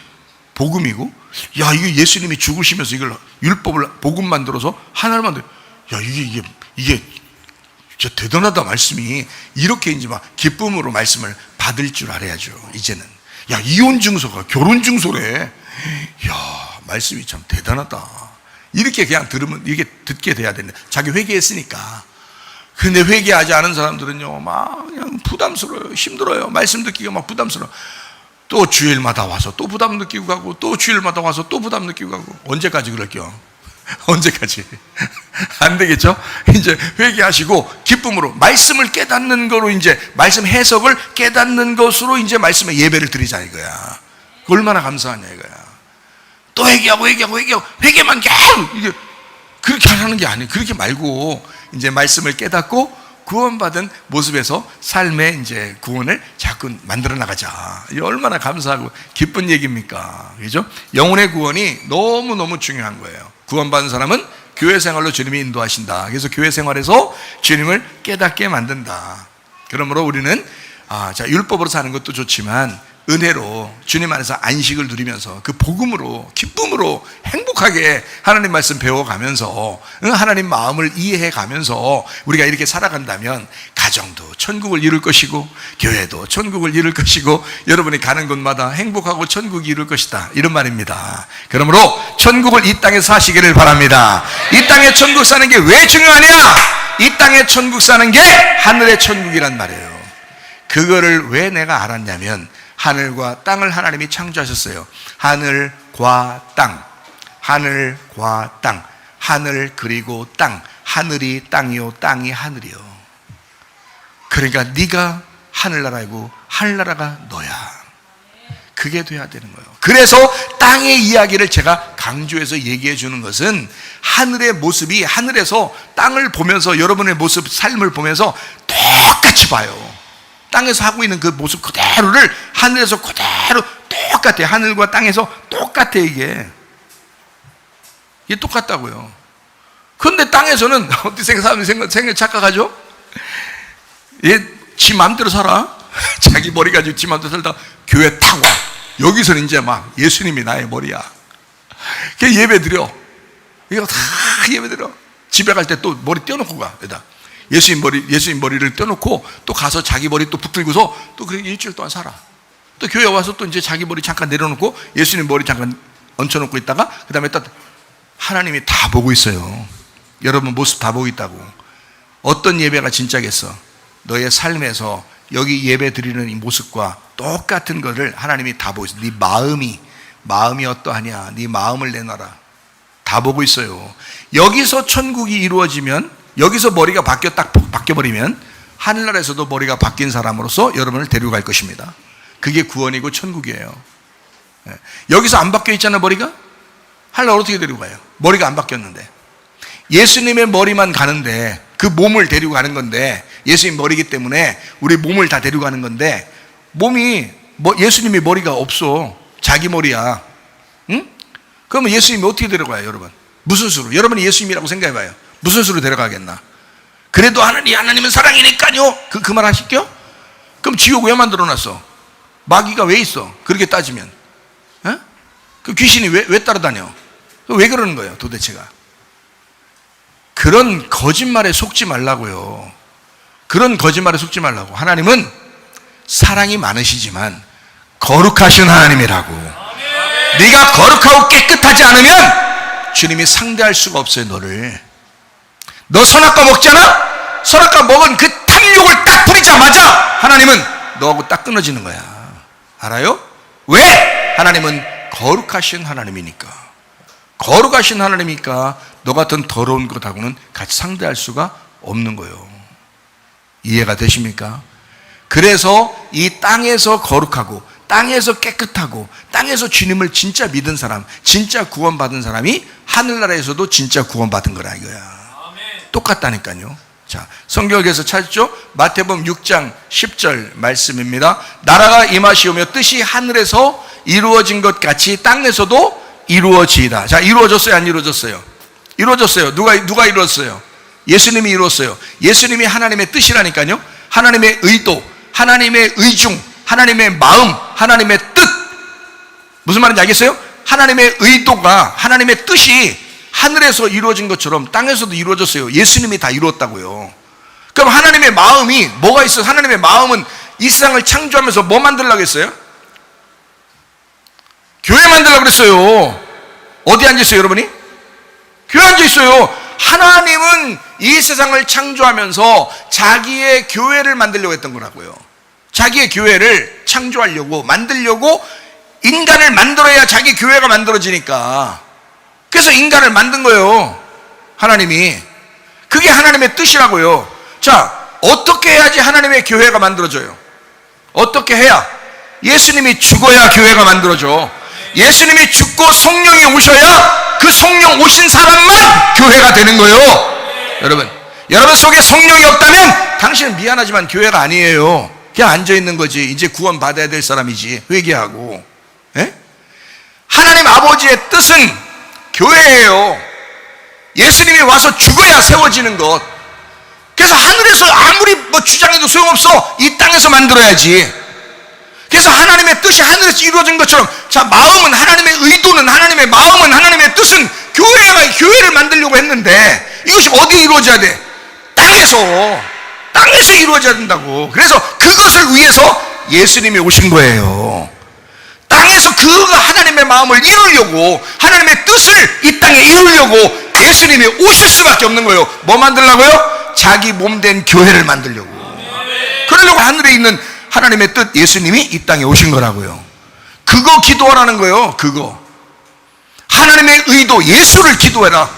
복음이고, 야, 이게 예수님이 죽으시면서 이걸 율법을 복음 만들어서 하나를 만들어. 야, 이게 진짜 대단하다 말씀이. 이렇게 이제 막 기쁨으로 말씀을 받을 줄 알아야죠. 이제는. 야, 이혼 증서가 결혼 증서래. 야, 말씀이 참 대단하다. 이렇게 그냥 들으면 이게 듣게 돼야 되는데 자기 회개했으니까. 근데 회개하지 않은 사람들은요 막 그냥 부담스러워요. 힘들어요. 말씀 듣기가 막 부담스러워. 또 주일마다 와서 또 부담 느끼고 가고 또 주일마다 와서 또 부담 느끼고 가고. 언제까지 그럴게요? 언제까지? 안 되겠죠? 이제 회개하시고 기쁨으로 말씀을 깨닫는 거로 이제 말씀 해석을 깨닫는 것으로 이제 말씀의 예배를 드리자 이거야. 얼마나 감사하냐 이거야. 또 회개하고 회개만 계속 이게 그렇게 하는 게 아니에요. 그렇게 말고 이제 말씀을 깨닫고 구원받은 모습에서 삶의 이제 구원을 자꾸 만들어 나가자. 이 얼마나 감사하고 기쁜 얘기입니까? 그죠? 영혼의 구원이 너무너무 중요한 거예요. 구원받은 사람은 교회 생활로 주님이 인도하신다. 그래서 교회 생활에서 주님을 깨닫게 만든다. 그러므로 우리는 율법으로 사는 것도 좋지만 은혜로 주님 안에서 안식을 누리면서 그 복음으로 기쁨으로 행복하게 하나님 말씀 배워가면서 하나님 마음을 이해해가면서 우리가 이렇게 살아간다면 가정도 천국을 이룰 것이고 교회도 천국을 이룰 것이고 여러분이 가는 곳마다 행복하고 천국이 이룰 것이다. 이런 말입니다. 그러므로 천국을 이 땅에 사시기를 바랍니다. 이 땅에 천국 사는 게 왜 중요하냐? 이 땅에 천국 사는 게 하늘의 천국이란 말이에요. 그거를 왜 내가 알았냐면 하늘과 땅을 하나님이 창조하셨어요. 하늘과 땅, 하늘과 땅, 하늘 그리고 땅, 하늘이 땅이요 땅이 하늘이요. 그러니까 네가 하늘나라이고 하늘나라가 너야. 그게 돼야 되는 거예요. 그래서 땅의 이야기를 제가 강조해서 얘기해 주는 것은 하늘의 모습이, 하늘에서 땅을 보면서 여러분의 모습, 삶을 보면서 똑같이 봐요. 땅에서 하고 있는 그 모습 그대로를 하늘에서 그대로 똑같아요. 하늘과 땅에서 똑같아. 이게 똑같다고요. 그런데 땅에서는 어떻게 사람들이 착각하죠? 지 마음대로 살아. 자기 머리 가지고 지 마음대로 살다 교회 타고 와. 여기서는 이제 막 예수님이 나의 머리야. 그냥 예배 드려. 이거 다 예배 드려. 집에 갈 때 또 머리 떼어놓고 가. 여기다 예수님 머리를 떼어놓고 또 가서 자기 머리 또 붙들고서 또 그렇게 일주일 동안 살아. 또 교회 와서 또 이제 자기 머리 잠깐 내려놓고 예수님 머리 잠깐 얹혀놓고 있다가 그 다음에 딱 하나님이 다 보고 있어요. 여러분 모습 다 보고 있다고. 어떤 예배가 진짜겠어? 너의 삶에서 여기 예배 드리는 이 모습과 똑같은 것을 하나님이 다 보고 있어요. 네 마음이 어떠하냐, 네 마음을 내놔라. 다 보고 있어요. 여기서 천국이 이루어지면, 여기서 머리가 바뀌어버리면 하늘나라에서도 머리가 바뀐 사람으로서 여러분을 데리고 갈 것입니다. 그게 구원이고 천국이에요. 여기서 안 바뀌어 있잖아요. 머리가 하늘나라 어떻게 데리고 가요? 머리가 안 바뀌었는데. 예수님의 머리만 가는데, 그 몸을 데리고 가는 건데, 예수님 머리이기 때문에 우리 몸을 다 데리고 가는 건데, 예수님이 머리가 없어. 자기 머리야. 응? 그러면 예수님이 어떻게 데려가요, 여러분? 무슨 수로? 여러분이 예수님이라고 생각해봐요. 무슨 수로 데려가겠나? 그래도 하나님은 사랑이니까요. 그 말 하실게요? 그럼 지옥 왜 만들어놨어? 마귀가 왜 있어? 그렇게 따지면. 그 귀신이 왜 따라다녀? 왜 그러는 거예요, 도대체가? 그런 거짓말에 속지 말라고요. 그런 거짓말에 속지 말라고. 하나님은 사랑이 많으시지만 거룩하신 하나님이라고. 네가 거룩하고 깨끗하지 않으면 주님이 상대할 수가 없어요. 너를. 너 선악과 먹잖아? 선악과 먹은 그 탐욕을 딱 부리자마자 하나님은 너하고 딱 끊어지는 거야. 알아요? 왜? 하나님은 거룩하신 하나님이니까. 거룩하신 하나님이니까 너 같은 더러운 것하고는 같이 상대할 수가 없는 거예요. 이해가 되십니까? 그래서 이 땅에서 거룩하고 땅에서 깨끗하고 땅에서 주님을 진짜 믿은 사람, 진짜 구원받은 사람이 하늘나라에서도 진짜 구원받은 거라 이거야. 똑같다니까요. 자, 성경에서 찾죠? 마태복음 6장 10절 말씀입니다. 나라가 임하시오며 뜻이 하늘에서 이루어진 것 같이 땅에서도 이루어지이다. 자, 이루어졌어요, 안 이루어졌어요? 이루어졌어요. 누가 이루었어요? 예수님이 이루었어요. 예수님이 하나님의 뜻이라니까요. 하나님의 의도, 하나님의 의중, 하나님의 마음, 하나님의 뜻. 무슨 말인지 알겠어요? 하나님의 의도가, 하나님의 뜻이 하늘에서 이루어진 것처럼 땅에서도 이루어졌어요. 예수님이 다 이루었다고요. 그럼 하나님의 마음이 뭐가 있어요? 하나님의 마음은 이 세상을 창조하면서 뭐 만들려고 했어요? 교회 만들려고 그랬어요. 어디 앉아있어요, 여러분이? 교회 앉아있어요. 하나님은 이 세상을 창조하면서 자기의 교회를 만들려고 했던 거라고요. 자기의 교회를 창조하려고, 만들려고 인간을 만들어야 자기 교회가 만들어지니까. 그래서 인간을 만든 거예요, 하나님이. 그게 하나님의 뜻이라고요. 자, 어떻게 해야지 하나님의 교회가 만들어져요? 어떻게 해야? 예수님이 죽어야 교회가 만들어져. 예수님이 죽고 성령이 오셔야 그 성령 오신 사람만 교회가 되는 거예요. 여러분 속에 성령이 없다면 당신은 미안하지만 교회가 아니에요. 그냥 앉아있는 거지. 이제 구원 받아야 될 사람이지. 회개하고. 에? 하나님 아버지의 뜻은 교회예요. 예수님이 와서 죽어야 세워지는 것. 그래서 하늘에서 아무리 주장해도 소용없어. 이 땅에서 만들어야지. 그래서 하나님의 뜻이 하늘에서 이루어진 것처럼, 자, 마음은, 하나님의 의도는, 하나님의 마음은, 하나님의 뜻은 교회를 만들려고 했는데 이것이 어디에 이루어져야 돼? 땅에서 이루어져야 된다고. 그래서 그것을 위해서 예수님이 오신 거예요. 땅에서 그 하나님의 마음을 이루려고, 하나님의 뜻을 이 땅에 이루려고 예수님이 오실 수밖에 없는 거예요. 뭐 만들려고요? 자기 몸된 교회를 만들려고. 그러려고 하늘에 있는 하나님의 뜻, 예수님이 이 땅에 오신 거라고요. 그거 기도하라는 거예요. 그거. 하나님의 의도, 예수를 기도해라.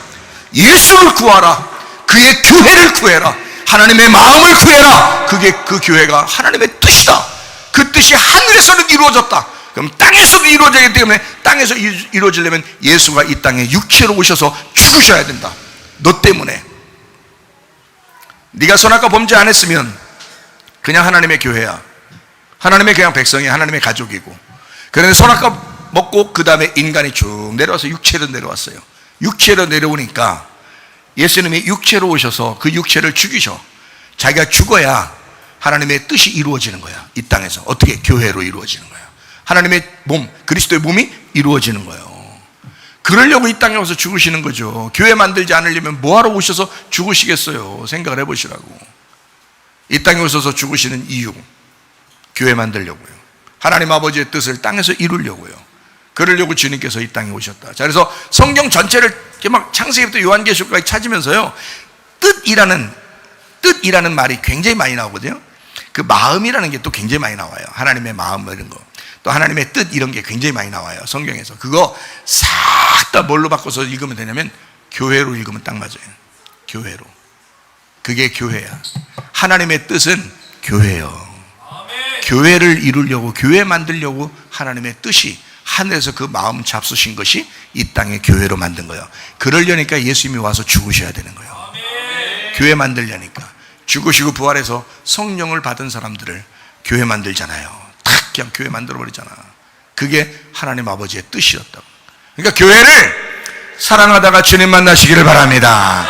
예수를 구하라. 그의 교회를 구해라. 하나님의 마음을 구해라. 그게 그 교회가 하나님의 뜻이다. 그 뜻이 하늘에서는 이루어졌다. 그럼 땅에서도 이루어지기 때문에 땅에서 이루어지려면 예수가 이 땅에 육체로 오셔서 죽으셔야 된다. 너 때문에. 네가 선악과 범죄 안 했으면 그냥 하나님의 교회야. 하나님의 그냥 백성이 하나님의 가족이고. 그런데 선악과 먹고 그 다음에 인간이 쭉 내려와서 육체로 내려왔어요. 육체로 내려오니까 예수님이 육체로 오셔서 그 육체를 죽이셔. 자기가 죽어야 하나님의 뜻이 이루어지는 거야. 이 땅에서. 어떻게? 교회로 이루어지는 거야. 하나님의 몸, 그리스도의 몸이 이루어지는 거예요. 그러려고 이 땅에 와서 죽으시는 거죠. 교회 만들지 않으려면 뭐하러 오셔서 죽으시겠어요? 생각을 해보시라고. 이 땅에 오셔서 죽으시는 이유, 교회 만들려고요. 하나님 아버지의 뜻을 땅에서 이루려고요. 그러려고 주님께서 이 땅에 오셨다. 자, 그래서 성경 전체를 이렇게 막 창세기부터 요한계시록까지 찾으면서요, 뜻이라는 말이 굉장히 많이 나오거든요. 그 마음이라는 게 또 굉장히 많이 나와요. 하나님의 마음 이런 거, 또 하나님의 뜻 이런 게 굉장히 많이 나와요. 성경에서. 그거 싹 다 뭘로 바꿔서 읽으면 되냐면 교회로 읽으면 딱 맞아요. 교회로. 그게 교회야. 하나님의 뜻은 교회예요. 교회를 이루려고, 교회 만들려고 하나님의 뜻이 하늘에서 그 마음 잡수신 것이 이 땅에 교회로 만든 거예요. 그러려니까 예수님이 와서 죽으셔야 되는 거예요. 교회 만들려니까. 죽으시고 부활해서 성령을 받은 사람들을 교회 만들잖아요. 탁 그냥 교회 만들어버리잖아. 그게 하나님 아버지의 뜻이었다고. 그러니까 교회를 사랑하다가 주님 만나시기를 바랍니다.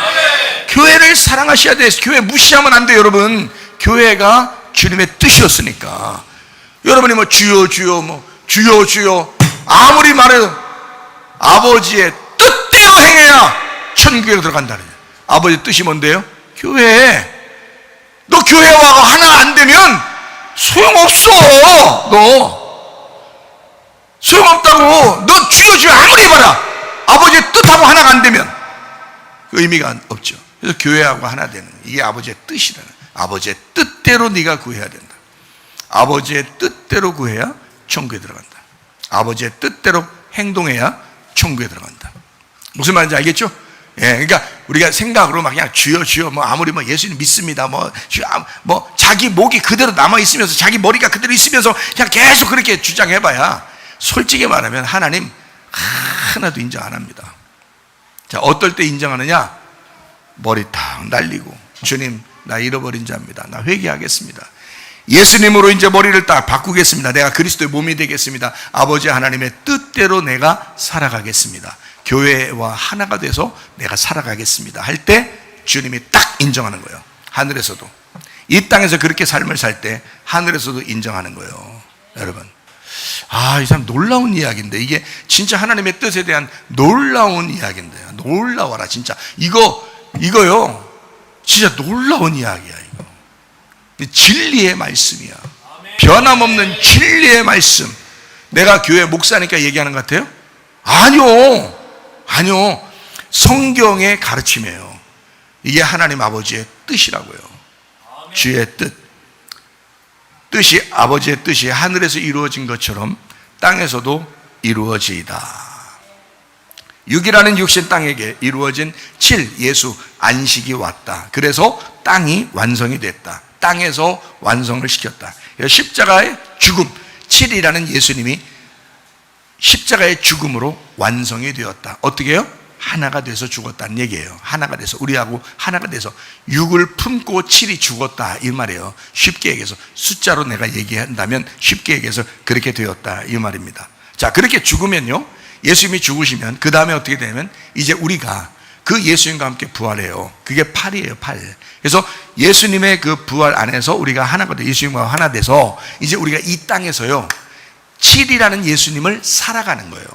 교회를 사랑하셔야 돼요. 교회 무시하면 안 돼요, 여러분. 교회가 주님의 뜻이었으니까. 여러분이 뭐 주여 주여 뭐 주여 주여 아무리 말해도 아버지의 뜻대로 행해야 천국에 들어간다는 거예요. 아버지의 뜻이 뭔데요? 교회. 너 교회 와서 하나 안 되면 소용없어. 너 소용없다고. 너 주여 주여 아무리 해봐라, 아버지의 뜻하고 하나가 안 되면 의미가 없죠. 그래서 교회하고 하나 되는, 이게 아버지의 뜻이라는. 아버지의 뜻대로 네가 구해야 된다. 아버지의 뜻대로 구해야 천국에 들어간다. 아버지의 뜻대로 행동해야 천국에 들어간다. 무슨 말인지 알겠죠? 예, 그러니까 우리가 생각으로 막 그냥 주여 주여 뭐 아무리 뭐 예수님 믿습니다 뭐 자기 목이 그대로 남아 있으면서 자기 머리가 그대로 있으면서 그냥 계속 그렇게 주장해봐야 솔직히 말하면 하나님 하나도 인정 안 합니다. 자, 어떨 때 인정하느냐? 머리 탁 날리고 주님 나 잃어버린 자입니다. 나 회개하겠습니다. 예수님으로 이제 머리를 딱 바꾸겠습니다. 내가 그리스도의 몸이 되겠습니다. 아버지 하나님의 뜻대로 내가 살아가겠습니다. 교회와 하나가 돼서 내가 살아가겠습니다 할 때 주님이 딱 인정하는 거예요. 하늘에서도. 이 땅에서 그렇게 삶을 살 때 하늘에서도 인정하는 거예요. 여러분, 이 사람 놀라운 이야기인데, 이게 진짜 하나님의 뜻에 대한 놀라운 이야기인데요. 놀라워라 진짜. 이거요 진짜 놀라운 이야기야. 이거 진리의 말씀이야. 변함없는 진리의 말씀. 내가 교회 목사니까 얘기하는 것 같아요? 아니요. 성경의 가르침이에요. 이게 하나님 아버지의 뜻이라고요. 주의 뜻이 아버지의 뜻이 하늘에서 이루어진 것처럼 땅에서도 이루어지이다. 6이라는 육신 땅에게 이루어진 7, 예수 안식이 왔다. 그래서 땅이 완성이 됐다. 땅에서 완성을 시켰다. 십자가의 죽음, 7이라는 예수님이 십자가의 죽음으로 완성이 되었다. 어떻게 해요? 하나가 돼서 죽었다는 얘기예요. 하나가 돼서, 우리하고 하나가 돼서 6을 품고 7이 죽었다 이 말이에요. 쉽게 얘기해서, 숫자로 내가 얘기한다면 쉽게 얘기해서 그렇게 되었다 이 말입니다. 자, 그렇게 죽으면요, 예수님이 죽으시면 그 다음에 어떻게 되냐면 이제 우리가 그 예수님과 함께 부활해요. 그게 8이에요 8. 그래서 예수님의 그 부활 안에서 우리가 하나가 돼, 예수님과 하나 돼서 이제 우리가 이 땅에서요 7이라는 예수님을 살아가는 거예요.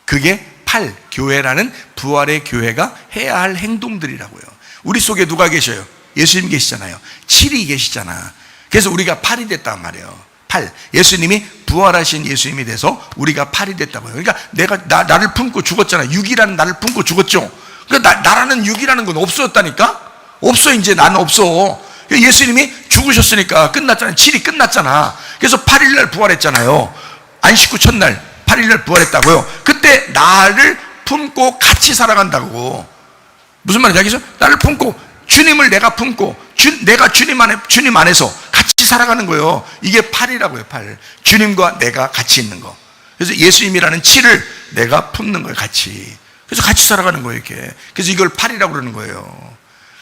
그게 8, 교회라는 부활의 교회가 해야 할 행동들이라고요. 우리 속에 누가 계셔요? 예수님 계시잖아요. 7이 계시잖아. 그래서 우리가 8이 됐단 말이에요. 8. 예수님이 부활하신 예수님이 돼서 우리가 8이 됐다고요. 그러니까 내가 나를 품고 죽었잖아. 6이라는 나를 품고 죽었죠. 그러니까 나라는 6이라는 건 없어졌다니까? 없어. 이제 나는 없어. 예수님이 죽으셨으니까 끝났잖아요. 질이 끝났잖아. 그래서 8일날 부활했잖아요. 안식구 첫날 8일날 부활했다고요. 그때 나를 품고 같이 살아간다고. 무슨 말인지 알겠죠? 나를 품고, 주님을 내가 품고, 내가 주님 안에서 같이 살아가는 거예요. 이게 8이라고요. 8. 주님과 내가 같이 있는 거. 그래서 예수님이라는 7을 내가 품는 거예요. 같이. 그래서 같이 살아가는 거예요. 이렇게. 그래서 이걸 8이라고 그러는 거예요.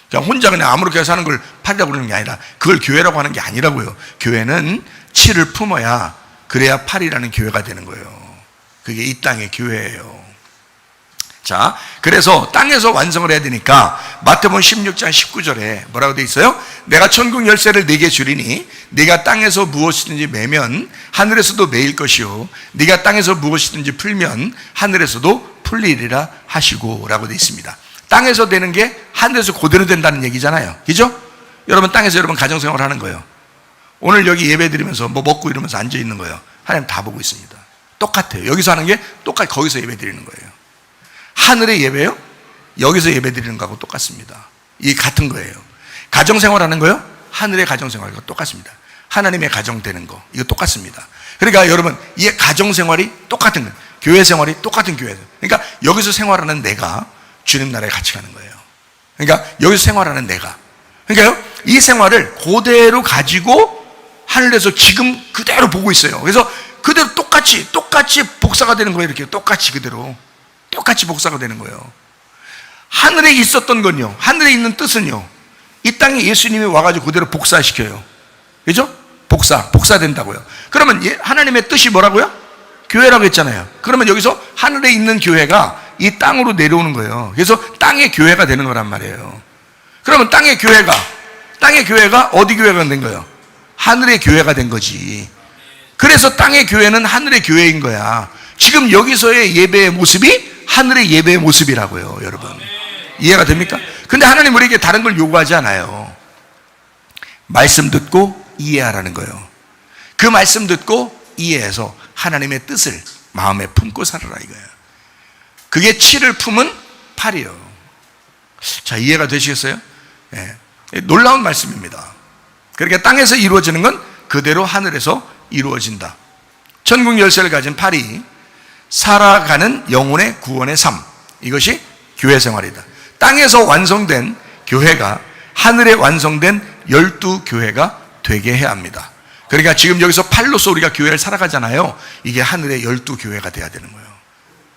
그냥 혼자 그냥 아무렇게 사는 걸 8이라고 그러는 게 아니라, 그걸 교회라고 하는 게 아니라고요. 교회는 7을 품어야, 그래야 8이라는 교회가 되는 거예요. 그게 이 땅의 교회예요. 자, 그래서 땅에서 완성을 해야 되니까 마태복음 16장 19절에 뭐라고 되어 있어요? 내가 천국 열쇠를 네게 주리니 네가 땅에서 무엇이든지 매면 하늘에서도 매일 것이요 네가 땅에서 무엇이든지 풀면 하늘에서도 풀리리라 하시고 라고 되어 있습니다. 땅에서 되는 게 하늘에서 그대로 된다는 얘기잖아요. 그죠? 여러분 땅에서 여러분 가정생활 하는 거예요. 오늘 여기 예배 드리면서 뭐 먹고 이러면서 앉아 있는 거예요. 하나님 다 보고 있습니다. 똑같아요. 여기서 하는 게 똑같이 거기서 예배 드리는 거예요. 하늘의 예배요? 여기서 예배 드리는 거하고 똑같습니다. 이게 같은 거예요. 가정생활 하는 거요? 하늘의 가정생활과 똑같습니다. 하나님의 가정 되는 거, 이거 똑같습니다. 그러니까 여러분, 이 가정생활이 똑같은 거예요. 교회 생활이 똑같은 교회예요. 그러니까 여기서 생활하는 내가 주님 나라에 같이 가는 거예요. 그러니까 여기서 생활하는 내가, 그러니까요, 이 생활을 그대로 가지고 하늘에서 지금 그대로 보고 있어요. 그래서 그대로 똑같이 복사가 되는 거예요. 이렇게 똑같이 그대로 똑같이 복사가 되는 거예요. 하늘에 있었던 건요, 하늘에 있는 뜻은요, 이 땅에 예수님이 와가지고 그대로 복사시켜요. 그죠? 복사된다고요. 그러면 하나님의 뜻이 뭐라고요? 교회라고 했잖아요. 그러면 여기서 하늘에 있는 교회가 이 땅으로 내려오는 거예요. 그래서 땅의 교회가 되는 거란 말이에요. 그러면 땅의 교회가 어디 교회가 된 거예요? 하늘의 교회가 된 거지. 그래서 땅의 교회는 하늘의 교회인 거야. 지금 여기서의 예배의 모습이 하늘의 예배의 모습이라고요. 여러분, 이해가 됩니까? 근데 하나님 우리에게 다른 걸 요구하지 않아요. 말씀 듣고 이해하라는 거예요. 그 말씀 듣고 이해해서 하나님의 뜻을 마음에 품고 살아라 이거예요. 그게 7을 품은 8이에요. 자, 이해가 되시겠어요? 네. 놀라운 말씀입니다. 그러니까 땅에서 이루어지는 건 그대로 하늘에서 이루어진다. 천국 열쇠를 가진 8이 살아가는 영혼의 구원의 삶, 이것이 교회 생활이다. 땅에서 완성된 교회가 하늘에 완성된 12교회가 되게 해야 합니다. 그러니까 지금 여기서 8로서 우리가 교회를 살아가잖아요. 이게 하늘의 12교회가 돼야 되는 거예요.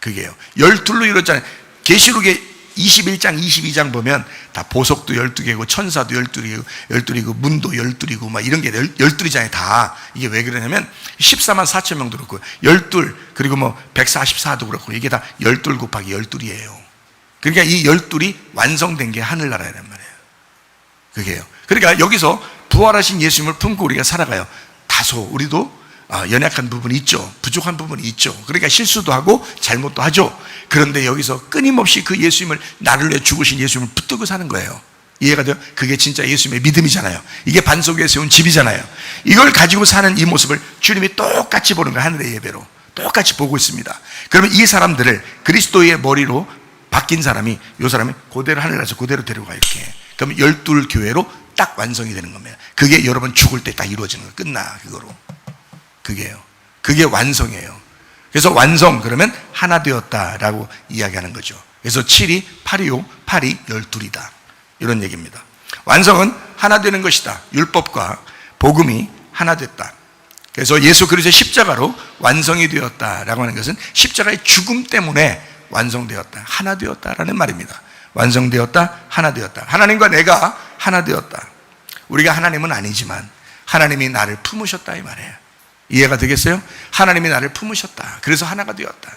그게요. 12로 이뤘잖아요. 계시록에 21장, 22장 보면 다 보석도 12개고 천사도 12이고 문도 12이고 막 이런 게 12이잖아요. 다. 이게 왜 그러냐면 14만 4천 명도 그렇고 12 그리고 뭐 144도 그렇고 이게 다 12 곱하기 12이에요. 그러니까 이 12이 완성된 게 하늘나라란 말이에요. 그게요. 그러니까 여기서 부활하신 예수님을 품고 우리가 살아가요. 다소 우리도 연약한 부분이 있죠. 부족한 부분이 있죠. 그러니까 실수도 하고 잘못도 하죠. 그런데 여기서 끊임없이 그 예수님을, 나를 위해 죽으신 예수님을 붙들고 사는 거예요. 이해가 돼요? 그게 진짜 예수님의 믿음이잖아요. 이게 반석 위에 세운 집이잖아요. 이걸 가지고 사는 이 모습을 주님이 똑같이 보는 거예요. 하늘의 예배로 똑같이 보고 있습니다. 그러면 이 사람들을 그리스도의 머리로 바뀐 사람이, 이 사람이 그대로 하늘에서 그대로 데려가 이렇게. 그러면 12교회로 딱 완성이 되는 겁니다. 그게 여러분 죽을 때 딱 이루어지는 거예요. 끝나 그거로. 그게요. 그게 완성이에요. 그래서 완성 그러면 하나 되었다라고 이야기하는 거죠. 그래서 7이 8이요, 8이 12이다. 이런 얘기입니다. 완성은 하나 되는 것이다. 율법과 복음이 하나 됐다. 그래서 예수 그리스도의 십자가로 완성이 되었다라고 하는 것은 십자가의 죽음 때문에 완성되었다, 하나 되었다라는 말입니다. 완성되었다, 하나 되었다. 하나님과 내가 하나 되었다. 우리가 하나님은 아니지만 하나님이 나를 품으셨다 이 말이에요. 이해가 되겠어요? 하나님이 나를 품으셨다. 그래서 하나가 되었다.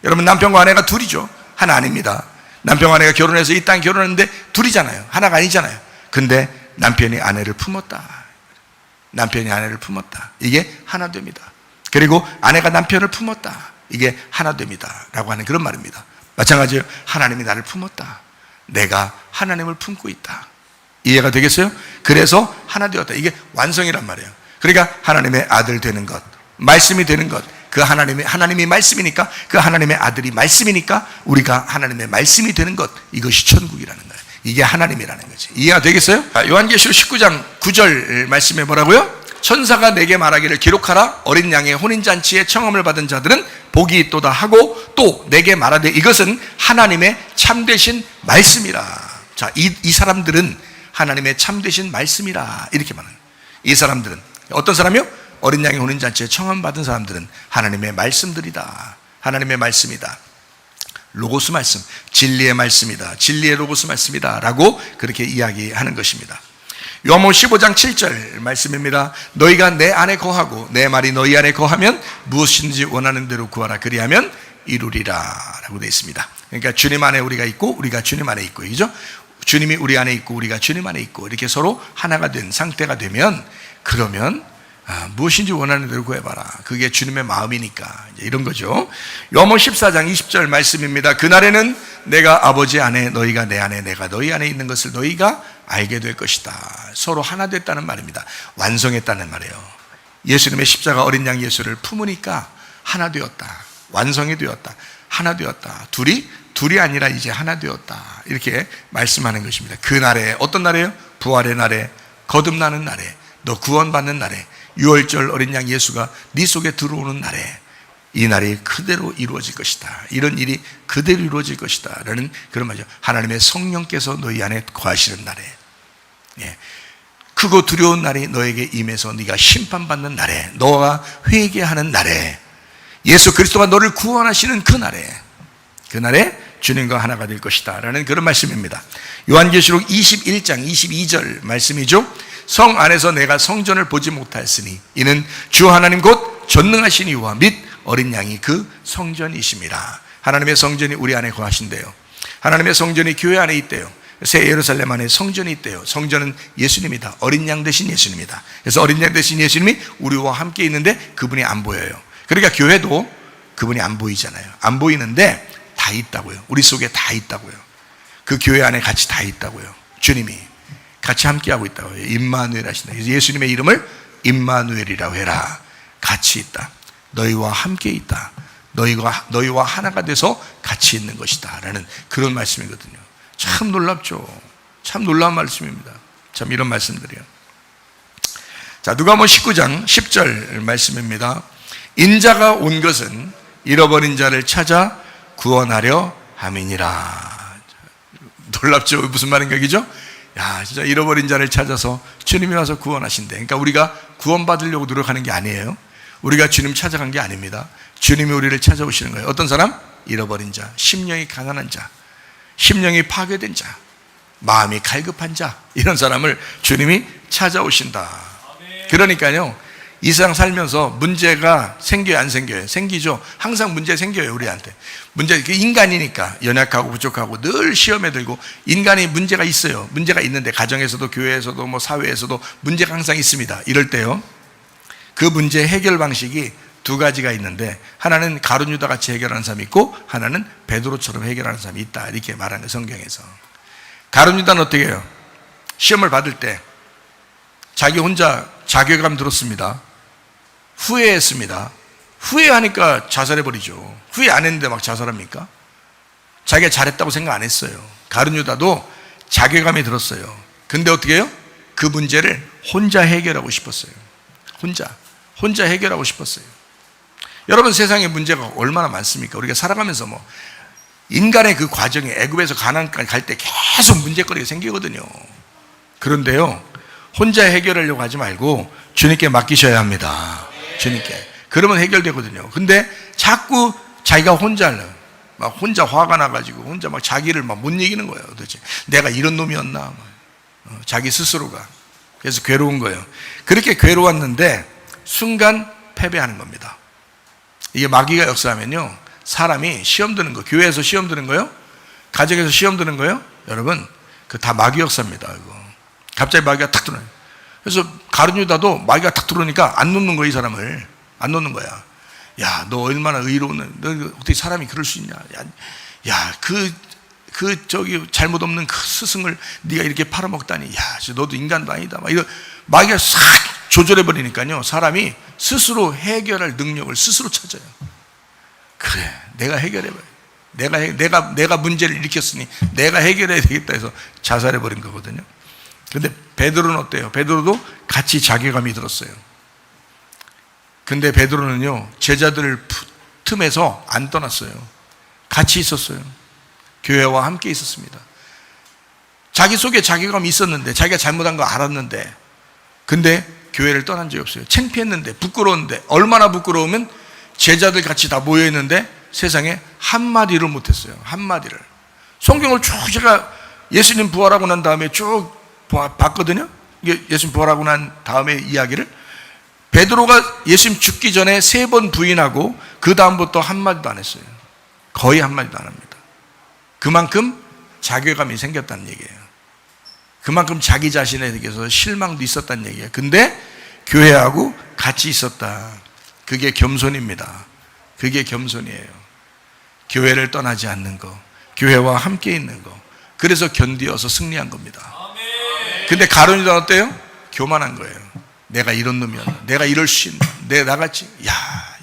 여러분, 남편과 아내가 둘이죠. 하나 아닙니다. 남편과 아내가 결혼해서 이 땅에 결혼했는데 둘이잖아요. 하나가 아니잖아요. 근데 남편이 아내를 품었다. 남편이 아내를 품었다. 이게 하나 됩니다. 그리고 아내가 남편을 품었다. 이게 하나 됩니다. 라고 하는 그런 말입니다. 마찬가지예요. 하나님이 나를 품었다. 내가 하나님을 품고 있다. 이해가 되겠어요? 그래서 하나 되었다. 이게 완성이란 말이에요. 그러니까 하나님의 아들 되는 것, 말씀이 되는 것, 그 하나님이 말씀이니까, 그 하나님의 아들이 말씀이니까 우리가 하나님의 말씀이 되는 것, 이것이 천국이라는 거예요. 이게 하나님이라는 거지. 이해가 되겠어요? 요한계시록 19장 9절 말씀에 뭐라고요? 천사가 내게 말하기를 기록하라. 어린 양의 혼인잔치에 청함을 받은 자들은 복이 있도다 하고 또 내게 말하되 이것은 하나님의 참되신 말씀이라. 자, 이 사람들은 하나님의 참되신 말씀이라 이렇게 말하는 거예요. 이 사람들은 어떤 사람이요? 어린 양의 혼인잔치에 청함 받은 사람들은 하나님의 말씀들이다. 하나님의 말씀이다. 로고스 말씀, 진리의 말씀이다. 진리의 로고스 말씀이다 라고 그렇게 이야기하는 것입니다. 요한복음 15장 7절 말씀입니다. 너희가 내 안에 거하고 내 말이 너희 안에 거하면 무엇인지 원하는 대로 구하라. 그리하면 이루리라 라고 되어 있습니다. 그러니까 주님 안에 우리가 있고 우리가 주님 안에 있고, 그죠? 주님이 우리 안에 있고 우리가 주님 안에 있고 이렇게 서로 하나가 된 상태가 되면, 그러면 무엇인지 원하는 대로 구해봐라. 그게 주님의 마음이니까 이런 거죠. 요한복음 14장 20절 말씀입니다. 그날에는 내가 아버지 안에 너희가 내 안에 내가 너희 안에 있는 것을 너희가 알게 될 것이다. 서로 하나 됐다는 말입니다. 완성했다는 말이에요. 예수님의 십자가 어린 양 예수를 품으니까 하나 되었다. 완성이 되었다. 하나 되었다. 둘이 아니라 이제 하나 되었다. 이렇게 말씀하는 것입니다. 그날에, 어떤 날이에요? 부활의 날에, 거듭나는 날에, 너 구원받는 날에, 유월절 어린 양 예수가 네 속에 들어오는 날에 이 날이 그대로 이루어질 것이다. 이런 일이 그대로 이루어질 것이다 라는 그런 말이죠. 하나님의 성령께서 너희 안에 거하시는 날에, 크고 두려운 날이 너에게 임해서 네가 심판받는 날에, 너가 회개하는 날에, 예수 그리스도가 너를 구원하시는 그날에 주님과 하나가 될 것이다 라는 그런 말씀입니다. 요한계시록 21장 22절 말씀이죠. 성 안에서 내가 성전을 보지 못하였으니 이는 주 하나님 곧 전능하신 이와 및 어린 양이 그 성전이심이라. 하나님의 성전이 우리 안에 거하신대요. 하나님의 성전이 교회 안에 있대요. 새 예루살렘 안에 성전이 있대요. 성전은 예수님이다. 어린 양 대신 예수님이다. 그래서 어린 양 대신 예수님이 우리와 함께 있는데 그분이 안 보여요. 그러니까 교회도 그분이 안 보이잖아요. 안 보이는데 다 있다고요. 우리 속에 다 있다고요. 그 교회 안에 같이 다 있다고요. 주님이 같이 함께하고 있다고요. 임마누엘 하신다. 예수님의 이름을 임마누엘이라고 해라. 같이 있다. 너희와 함께 있다. 너희와 하나가 돼서 같이 있는 것이다 라는 그런 말씀이거든요. 참 놀랍죠. 참 놀라운 말씀입니다. 참 이런 말씀들이요. 자, 누가복음 19장 10절 말씀입니다. 인자가 온 것은 잃어버린 자를 찾아 구원하려 함이니라. 놀랍죠? 무슨 말인가, 그죠? 야, 진짜 잃어버린 자를 찾아서 주님이 와서 구원하신대. 그러니까 우리가 구원받으려고 노력하는 게 아니에요. 우리가 주님 찾아간 게 아닙니다. 주님이 우리를 찾아오시는 거예요. 어떤 사람? 잃어버린 자, 심령이 가난한 자, 심령이 파괴된 자, 마음이 갈급한 자, 이런 사람을 주님이 찾아오신다. 그러니까요, 이 세상 살면서 문제가 생겨요, 안 생겨요? 생기죠. 항상 문제 생겨요, 우리한테. 문제, 인간이니까 연약하고 부족하고 늘 시험에 들고 인간이 문제가 있어요. 문제가 있는데 가정에서도 교회에서도 뭐 사회에서도 문제가 항상 있습니다. 이럴 때요, 그 문제 해결 방식이 두 가지가 있는데, 하나는 가룟 유다 같이 해결하는 사람이 있고 하나는 베드로처럼 해결하는 사람이 있다. 이렇게 말하는 성경에서. 가룟 유다는 어떻게 해요? 시험을 받을 때 자기 혼자 자괴감 들었습니다. 후회했습니다. 후회하니까 자살해버리죠. 후회 안 했는데 막 자살합니까? 자기가 잘했다고 생각 안 했어요. 가룟 유다도 자괴감이 들었어요. 근데 어떻게 해요? 그 문제를 혼자 해결하고 싶었어요. 혼자 해결하고 싶었어요. 여러분, 세상에 문제가 얼마나 많습니까? 우리가 살아가면서 뭐 인간의 그 과정에 애굽에서 가나안까지 갈 때 계속 문제거리가 생기거든요. 그런데요, 혼자 해결하려고 하지 말고 주님께 맡기셔야 합니다. 주님께. 그러면 해결되거든요. 근데 자꾸 자기가 혼자 하려고, 막 혼자 화가 나가지고 혼자 막 자기를 막 못 이기는 거예요. 도대체 내가 이런 놈이었나? 자기 스스로가. 그래서 괴로운 거예요. 그렇게 괴로웠는데 순간 패배하는 겁니다. 이게 마귀가 역사하면요, 사람이 시험 드는 거, 교회에서 시험 드는 거요, 가정에서 시험 드는 거요, 여러분, 그 다 마귀 역사입니다. 이거 갑자기 마귀가 탁 들어요. 그래서 가룟 유다도 마귀가 탁 들어오니까 안 놓는 거야. 이 사람을 안 놓는 거야. 야, 너 얼마나 의로운, 너 어떻게 사람이 그럴 수 있냐? 야, 저기 잘못 없는 그 스승을 네가 이렇게 팔아먹다니. 야, 너도 인간도 아니다. 막 이런 마귀가 싹 조절해 버리니까요, 사람이 스스로 해결할 능력을 스스로 찾아요. 그래, 내가 해결해봐요. 내가 문제를 일으켰으니 내가 해결해야 되겠다 해서 자살해 버린 거거든요. 근데 베드로는 어때요? 베드로도 같이 자괴감이 들었어요. 근데 베드로는요, 제자들 틈에서 안 떠났어요. 같이 있었어요. 교회와 함께 있었습니다. 자기 속에 자괴감이 있었는데, 자기가 잘못한 거 알았는데, 근데 교회를 떠난 적이 없어요. 창피했는데, 부끄러웠는데, 얼마나 부끄러우면 제자들 같이 다 모여있는데 세상에 한마디를 못했어요. 한마디를. 성경을 쭉 제가 예수님 부활하고 난 다음에 쭉 봤거든요. 예수님 부활하고 난 다음에 이야기를. 베드로가 예수님 죽기 전에 3번 부인하고 그 다음부터 한마디도 안 했어요. 거의 한마디도 안 합니다. 그만큼 자괴감이 생겼다는 얘기예요. 그만큼 자기 자신에 대해서 실망도 있었다는 얘기예요. 근데 교회하고 같이 있었다. 그게 겸손입니다. 그게 겸손이에요. 교회를 떠나지 않는 거, 교회와 함께 있는 거. 그래서 견디어서 승리한 겁니다. 근데 가룟유다는 어때요? 교만한 거예요. 내가 이런 놈이었나? 내가 이럴 수 있나? 내가 나같이? 야,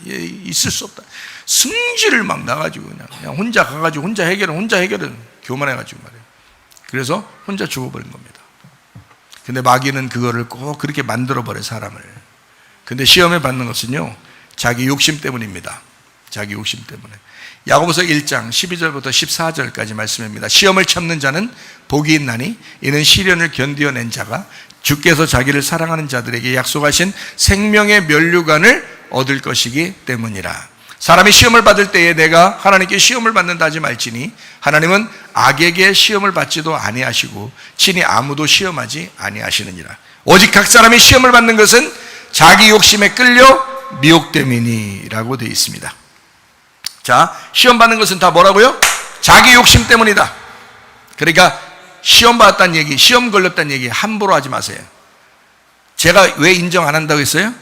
얘 있을 수 없다. 승질을 막 나가지고 그냥 혼자 가가지고 혼자 해결은 교만해가지고 말이에요. 그래서 혼자 죽어버린 겁니다. 근데 마귀는 그거를 꼭 그렇게 만들어버려, 사람을. 근데 시험에 받는 것은요, 자기 욕심 때문입니다. 자기 욕심 때문에. 야고보서 1장 12절부터 14절까지 말씀입니다. 시험을 참는 자는 복이 있나니 이는 시련을 견디어낸 자가 주께서 자기를 사랑하는 자들에게 약속하신 생명의 면류관을 얻을 것이기 때문이라. 사람이 시험을 받을 때에 내가 하나님께 시험을 받는다 하지 말지니 하나님은 악에게 시험을 받지도 아니하시고 친히 아무도 시험하지 아니하시느니라. 오직 각 사람이 시험을 받는 것은 자기 욕심에 끌려 미혹됨이니라고 되어 있습니다. 자, 시험 받는 것은 다 뭐라고요? 자기 욕심 때문이다. 그러니까 시험 받았다는 얘기, 시험 걸렸다는 얘기 함부로 하지 마세요. 제가 왜 인정 안 한다고 했어요?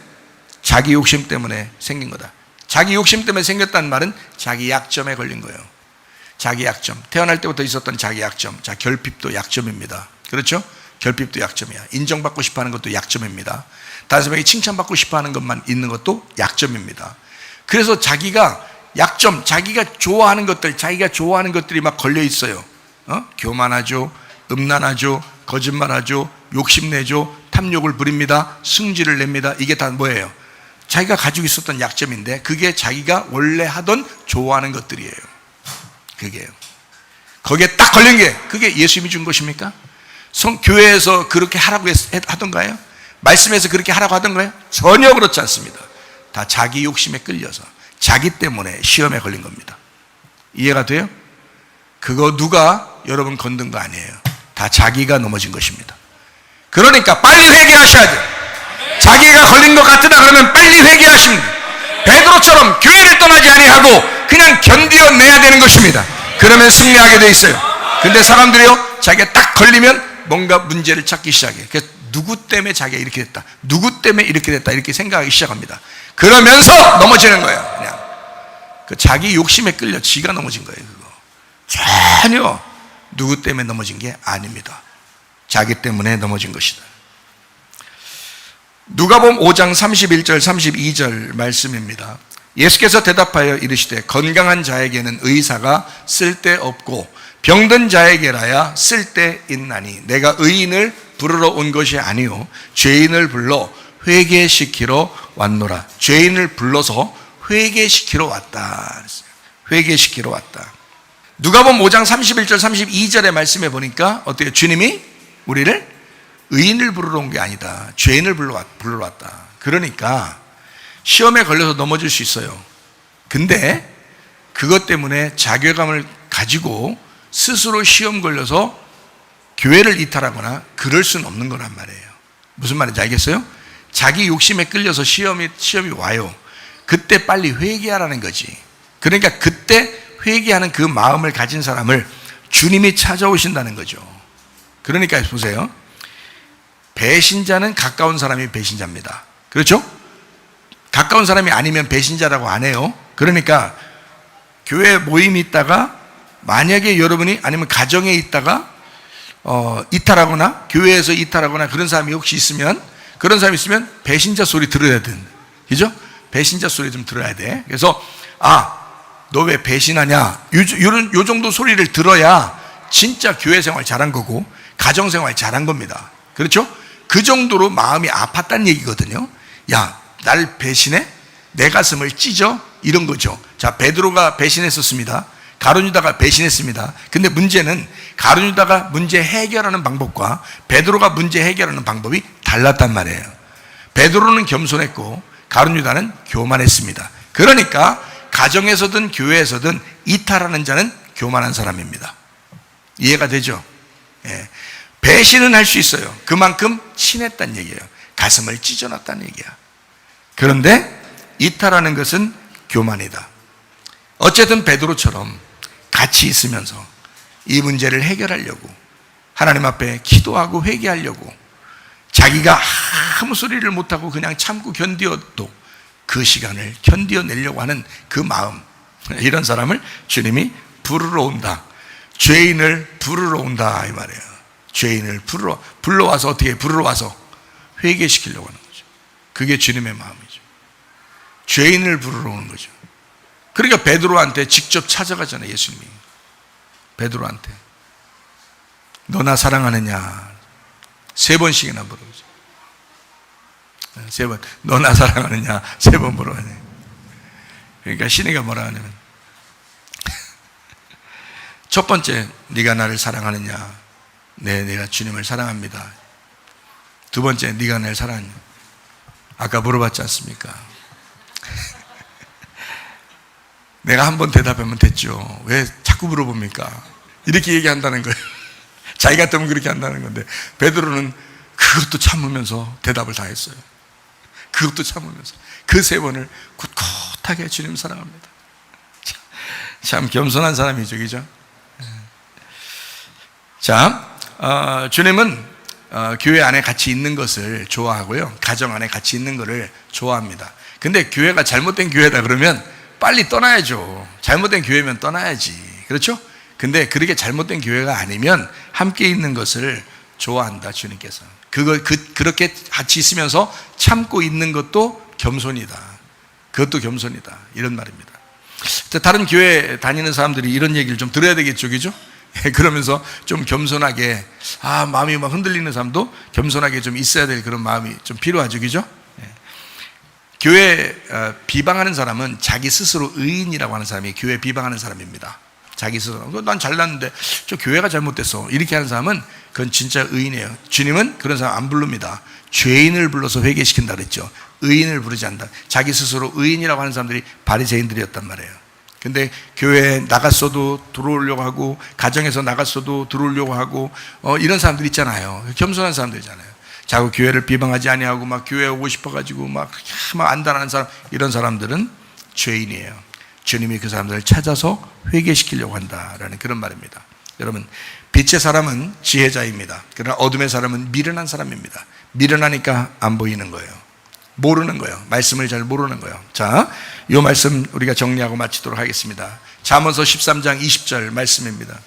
자기 욕심 때문에 생긴 거다. 자기 욕심 때문에 생겼다는 말은 자기 약점에 걸린 거예요. 자기 약점. 태어날 때부터 있었던 자기 약점. 자, 결핍도 약점입니다. 그렇죠? 결핍도 약점이야. 인정받고 싶어 하는 것도 약점입니다. 다른 사람에게 칭찬받고 싶어 하는 것만 있는 것도 약점입니다. 그래서 자기가 약점, 자기가 좋아하는 것들이 막 걸려 있어요. 교만하죠, 음란하죠, 거짓말하죠, 욕심내죠, 탐욕을 부립니다, 승질을 냅니다. 이게 다 뭐예요? 자기가 가지고 있었던 약점인데 그게 자기가 원래 하던 좋아하는 것들이에요. 그게요. 거기에 딱 걸린 게 그게 예수님이 준 것입니까? 교회에서 그렇게 하라고 하던가요? 말씀에서 그렇게 하라고 하던가요? 전혀 그렇지 않습니다. 다 자기 욕심에 끌려서 자기 때문에 시험에 걸린 겁니다. 이해가 돼요? 그거 누가 여러분 건든 거 아니에요. 다 자기가 넘어진 것입니다. 그러니까 빨리 회개하셔야 돼요. 자기가 걸린 것 같으다 그러면 빨리 회개하십니다. 베드로처럼 교회를 떠나지 아니하고 그냥 견디어내야 되는 것입니다. 그러면 승리하게 돼 있어요. 근데 사람들이요, 자기가 딱 걸리면 뭔가 문제를 찾기 시작해요. 그래서 누구 때문에 자기가 이렇게 됐다, 누구 때문에 이렇게 됐다, 이렇게 생각하기 시작합니다. 그러면서 넘어지는 거예요. 그냥 그 자기 욕심에 끌려 지가 넘어진 거예요. 그거 전혀 누구 때문에 넘어진 게 아닙니다. 자기 때문에 넘어진 것이다. 누가복음 5장 31절 32절 말씀입니다. 예수께서 대답하여 이르시되 건강한 자에게는 의사가 쓸데없고 병든 자에게라야 쓸데있나니 내가 의인을 부르러 온 것이 아니요 죄인을 불러 회개시키러 왔노라. 죄인을 불러서 회개시키러 왔다. 회개시키러 왔다. 누가복음 5장 31절 32절의 말씀에 보니까 어때요? 주님이 우리를 의인을 부르러 온 게 아니다, 죄인을 불러 왔다. 그러니까 시험에 걸려서 넘어질 수 있어요. 근데 그것 때문에 자괴감을 가지고 스스로 시험 걸려서 교회를 이탈하거나 그럴 수는 없는 거란 말이에요. 무슨 말인지 알겠어요? 자기 욕심에 끌려서 시험이 와요. 그때 빨리 회개하라는 거지. 그러니까 그때 회개하는 그 마음을 가진 사람을 주님이 찾아오신다는 거죠. 그러니까 보세요. 배신자는 가까운 사람이 배신자입니다. 그렇죠? 가까운 사람이 아니면 배신자라고 안 해요. 그러니까 교회 모임이 있다가 만약에 여러분이 아니면 가정에 있다가 이탈하거나 교회에서 이탈하거나 그런 사람이 혹시 있으면, 그런 사람이 있으면 배신자 소리 들어야 돼. 그죠? 배신자 소리 좀 들어야 돼. 그래서 너 왜 배신하냐? 요 정도 소리를 들어야 진짜 교회 생활 잘한 거고 가정 생활 잘한 겁니다. 그렇죠? 그 정도로 마음이 아팠다는 얘기거든요. 야, 날 배신해? 내 가슴을 찢어? 이런 거죠. 자, 베드로가 배신했었습니다. 가룟 유다가 배신했습니다. 근데 문제는 가룟 유다가 문제 해결하는 방법과 베드로가 문제 해결하는 방법이 달랐단 말이에요. 베드로는 겸손했고 가룟 유다는 교만했습니다. 그러니까 가정에서든 교회에서든 이탈하는 자는 교만한 사람입니다. 이해가 되죠? 예. 배신은 할 수 있어요. 그만큼 친했다는 얘기예요. 가슴을 찢어놨다는 얘기야. 그런데 이탈하는 것은 교만이다. 어쨌든 베드로처럼 같이 있으면서 이 문제를 해결하려고 하나님 앞에 기도하고 회개하려고 자기가 아무 소리를 못하고 그냥 참고 견디어도 그 시간을 견디어내려고 하는 그 마음, 이런 사람을 주님이 부르러 온다. 죄인을 부르러 온다 이 말이에요. 죄인을 불러와서 어떻게 부르러 와서 회개시키려고 하는 거죠. 그게 주님의 마음이죠. 죄인을 부르러 오는 거죠. 그러니까 베드로한테 직접 찾아가잖아요. 예수님이 베드로한테 너 나 사랑하느냐 3번씩이나 물어보죠. 3번 너 나 사랑하느냐 3번 물어보네. 그러니까 신이가 뭐라 하냐면 첫 번째 네가 나를 사랑하느냐? 네, 내가 주님을 사랑합니다. 두 번째 네가 나를 사랑하느냐? 아까 물어봤지 않습니까? 내가 한번 대답하면 됐죠. 왜 자꾸 물어봅니까? 이렇게 얘기한다는 거예요. 자기 같으면 그렇게 한다는 건데 베드로는 그것도 참으면서 대답을 다 했어요. 그것도 참으면서 그 3번을 꿋꿋하게 주님 사랑합니다. 참 겸손한 사람이죠, 그죠? 자, 주님은 교회 안에 같이 있는 것을 좋아하고요, 가정 안에 같이 있는 것을 좋아합니다. 근데 교회가 잘못된 교회다 그러면 빨리 떠나야죠. 잘못된 교회면 떠나야지. 그렇죠? 근데 그렇게 잘못된 교회가 아니면 함께 있는 것을 좋아한다, 주님께서. 그렇게 같이 있으면서 참고 있는 것도 겸손이다. 그것도 겸손이다. 이런 말입니다. 다른 교회 다니는 사람들이 이런 얘기를 좀 들어야 되겠죠, 그죠? 그러면서 좀 겸손하게, 마음이 막 흔들리는 사람도 겸손하게 좀 있어야 될 그런 마음이 좀 필요하죠, 그죠? 교회 비방하는 사람은 자기 스스로 의인이라고 하는 사람이 교회 비방하는 사람입니다. 자기 스스로 난 잘났는데 저 교회가 잘못됐어 이렇게 하는 사람은 그건 진짜 의인이에요. 주님은 그런 사람 안 부릅니다. 죄인을 불러서 회개시킨다 그랬죠. 의인을 부르지 않는다. 자기 스스로 의인이라고 하는 사람들이 바리새인들이었단 말이에요. 근데 교회에 나갔어도 들어오려고 하고 가정에서 나갔어도 들어오려고 하고 이런 사람들 있잖아요. 겸손한 사람들이잖아요. 자꾸 교회를 비방하지 아니하고 막 교회에 오고 싶어가지고 막 안달하는 사람, 이런 사람들은 죄인이에요. 주님이 그 사람들을 찾아서 회개시키려고 한다라는 그런 말입니다. 여러분, 빛의 사람은 지혜자입니다. 그러나 어둠의 사람은 미련한 사람입니다. 미련하니까 안 보이는 거예요. 모르는 거예요. 말씀을 잘 모르는 거예요. 자, 이 말씀 우리가 정리하고 마치도록 하겠습니다. 잠언서 13장 20절 말씀입니다.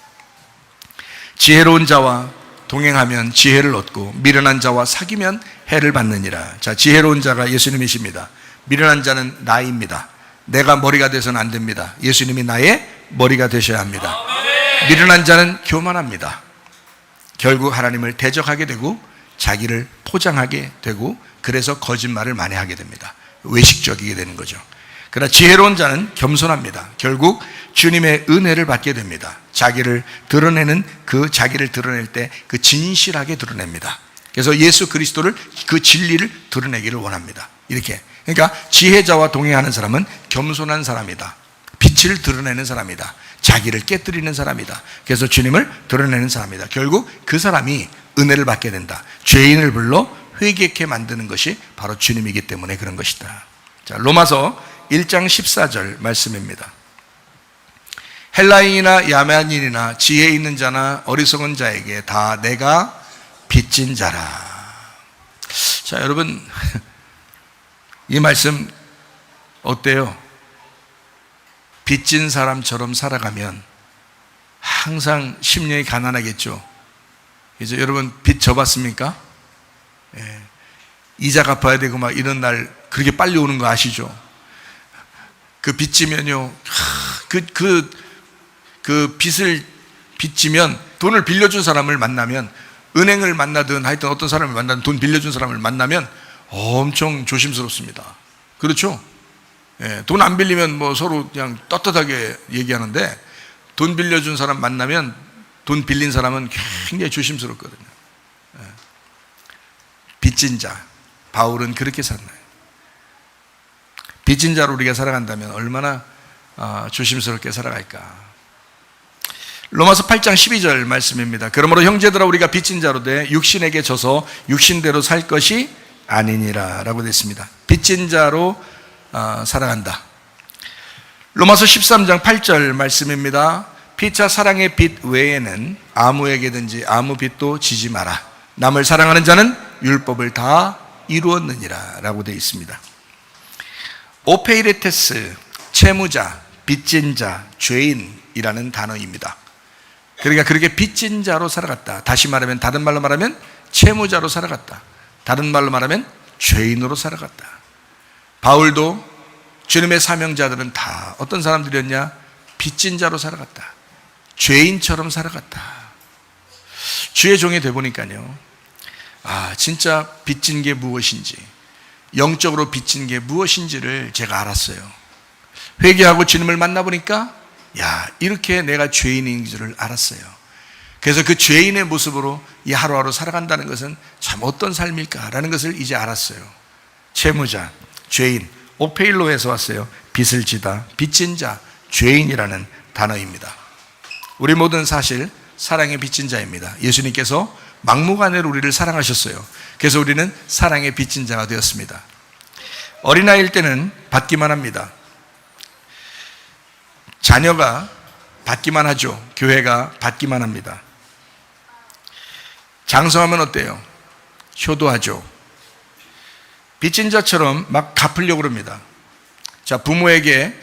지혜로운 자와 동행하면 지혜를 얻고 미련한 자와 사귀면 해를 받느니라. 자, 지혜로운 자가 예수님이십니다. 미련한 자는 나입니다. 내가 머리가 돼서는 안 됩니다. 예수님이 나의 머리가 되셔야 합니다. 미련한 자는 교만합니다. 결국 하나님을 대적하게 되고 자기를 포장하게 되고 그래서 거짓말을 많이 하게 됩니다. 외식적이게 되는 거죠. 그러나 지혜로운 자는 겸손합니다. 결국 주님의 은혜를 받게 됩니다. 자기를 드러내는 자기를 드러낼 때 그 진실하게 드러냅니다. 그래서 예수 그리스도를, 그 진리를 드러내기를 원합니다. 이렇게. 그러니까 지혜자와 동행하는 사람은 겸손한 사람이다. 빛을 드러내는 사람이다. 자기를 깨뜨리는 사람이다. 그래서 주님을 드러내는 사람이다. 결국 그 사람이 은혜를 받게 된다. 죄인을 불러 회개케 만드는 것이 바로 주님이기 때문에 그런 것이다. 자, 로마서 1장 14절 말씀입니다. 헬라인이나 야만인이나 지혜 있는 자나 어리석은 자에게 다 내가 빚진 자라. 자, 여러분, 이 말씀 어때요? 빚진 사람처럼 살아가면 항상 심령이 가난하겠죠. 이제 여러분 빚 져봤습니까? 예. 이자 갚아야 되고 막 이런 날 그렇게 빨리 오는 거 아시죠? 그 빚지면요, 그 빚을 빚지면 돈을 빌려준 사람을 만나면, 은행을 만나든 하여튼 어떤 사람을 만나든 돈 빌려준 사람을 만나면 엄청 조심스럽습니다. 그렇죠? 예, 돈 안 빌리면 뭐 서로 그냥 떳떳하게 얘기하는데, 돈 빌려준 사람 만나면 돈 빌린 사람은 굉장히 조심스럽거든요. 예. 빚진 자, 바울은 그렇게 샀나요? 빚진 자로 우리가 살아간다면 얼마나 조심스럽게 살아갈까. 로마서 8장 12절 말씀입니다. 그러므로 형제들아, 우리가 빚진 자로 돼 육신에게 져서 육신대로 살 것이 아니니라 라고 되어 있습니다. 빚진 자로 살아간다. 로마서 13장 8절 말씀입니다. 피차 사랑의 빚 외에는 아무에게든지 아무 빚도 지지 마라. 남을 사랑하는 자는 율법을 다 이루었느니라 라고 되어 있습니다. 오페이레테스, 채무자, 빚진 자, 죄인이라는 단어입니다. 그러니까 그렇게 빚진 자로 살아갔다. 다시 말하면, 다른 말로 말하면 채무자로 살아갔다. 다른 말로 말하면 죄인으로 살아갔다. 바울도 주님의 사명자들은 다 어떤 사람들이었냐? 빚진 자로 살아갔다. 죄인처럼 살아갔다. 주의 종이 되보니까요, 진짜 빚진 게 무엇인지, 영적으로 빚진 게 무엇인지를 제가 알았어요. 회개하고 주님을 만나보니까 이렇게 내가 죄인인 줄을 알았어요. 그래서 그 죄인의 모습으로 이 하루하루 살아간다는 것은 참 어떤 삶일까라는 것을 이제 알았어요. 채무자, 죄인, 오페일로에서 왔어요. 빚을 지다, 빚진 자, 죄인이라는 단어입니다. 우리 모두는 사실 사랑의 빚진 자입니다. 예수님께서 막무가내로 우리를 사랑하셨어요. 그래서 우리는 사랑의 빚진 자가 되었습니다. 어린아이일 때는 받기만 합니다. 자녀가 받기만 하죠. 교회가 받기만 합니다. 장성하면 어때요? 효도하죠. 빚진 자처럼 막 갚으려고 합니다. 자, 부모에게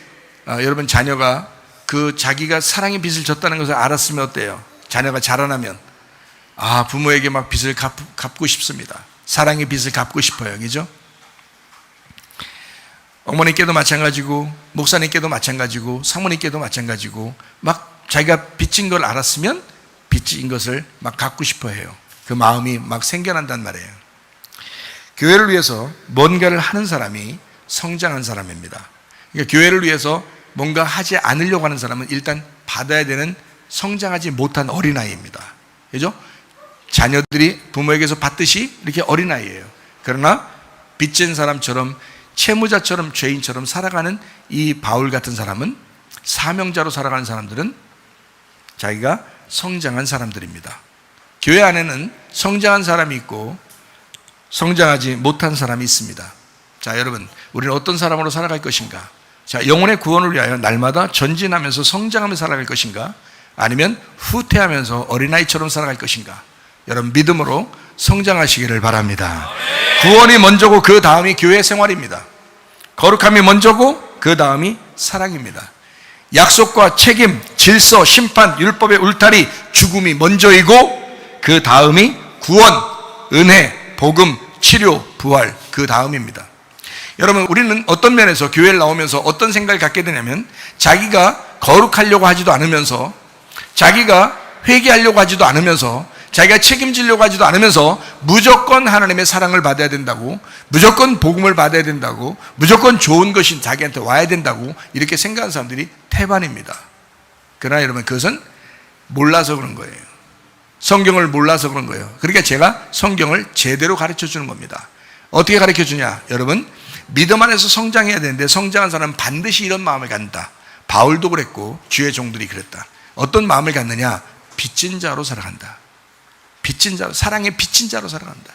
여러분, 자녀가 자기가 사랑의 빚을 졌다는 것을 알았으면 어때요? 자녀가 자라나면 부모에게 막 빚을 갚고 싶습니다. 사랑의 빚을 갚고 싶어요. 그죠? 어머니께도 마찬가지고, 목사님께도 마찬가지고, 사모님께도 마찬가지고, 막 자기가 빚진 걸 알았으면 빚진 것을 막 갚고 싶어 해요. 그 마음이 막 생겨난단 말이에요. 교회를 위해서 뭔가를 하는 사람이 성장한 사람입니다. 그러니까 교회를 위해서 뭔가 하지 않으려고 하는 사람은 일단 받아야 되는 성장하지 못한 어린아이입니다. 그죠? 자녀들이 부모에게서 받듯이 이렇게 어린아이예요. 그러나 빚진 사람처럼, 채무자처럼, 죄인처럼 살아가는 이 바울 같은 사람은, 사명자로 살아가는 사람들은 자기가 성장한 사람들입니다. 교회 안에는 성장한 사람이 있고 성장하지 못한 사람이 있습니다. 자, 여러분, 우리는 어떤 사람으로 살아갈 것인가? 자, 영혼의 구원을 위하여 날마다 전진하면서 성장하며 살아갈 것인가? 아니면 후퇴하면서 어린아이처럼 살아갈 것인가? 여러분, 믿음으로 성장하시기를 바랍니다. 구원이 먼저고 그 다음이 교회 생활입니다. 거룩함이 먼저고 그 다음이 사랑입니다. 약속과 책임, 질서, 심판, 율법의 울타리, 죽음이 먼저이고 그 다음이 구원, 은혜, 복음, 치료, 부활, 그 다음입니다. 여러분, 우리는 어떤 면에서 교회를 나오면서 어떤 생각을 갖게 되냐면, 자기가 거룩하려고 하지도 않으면서, 자기가 회개하려고 하지도 않으면서, 자기가 책임지려고 하지도 않으면서 무조건 하나님의 사랑을 받아야 된다고, 무조건 복음을 받아야 된다고, 무조건 좋은 것이 자기한테 와야 된다고 이렇게 생각하는 사람들이 태반입니다. 그러나 여러분, 그것은 몰라서 그런 거예요. 성경을 몰라서 그런 거예요. 그러니까 제가 성경을 제대로 가르쳐 주는 겁니다. 어떻게 가르쳐 주냐? 여러분, 믿음 안에서 성장해야 되는데, 성장한 사람은 반드시 이런 마음을 갖는다. 바울도 그랬고 주의 종들이 그랬다. 어떤 마음을 갖느냐? 빚진 자로 살아간다. 빚진 자로, 사랑의 빚진 자로 살아간다.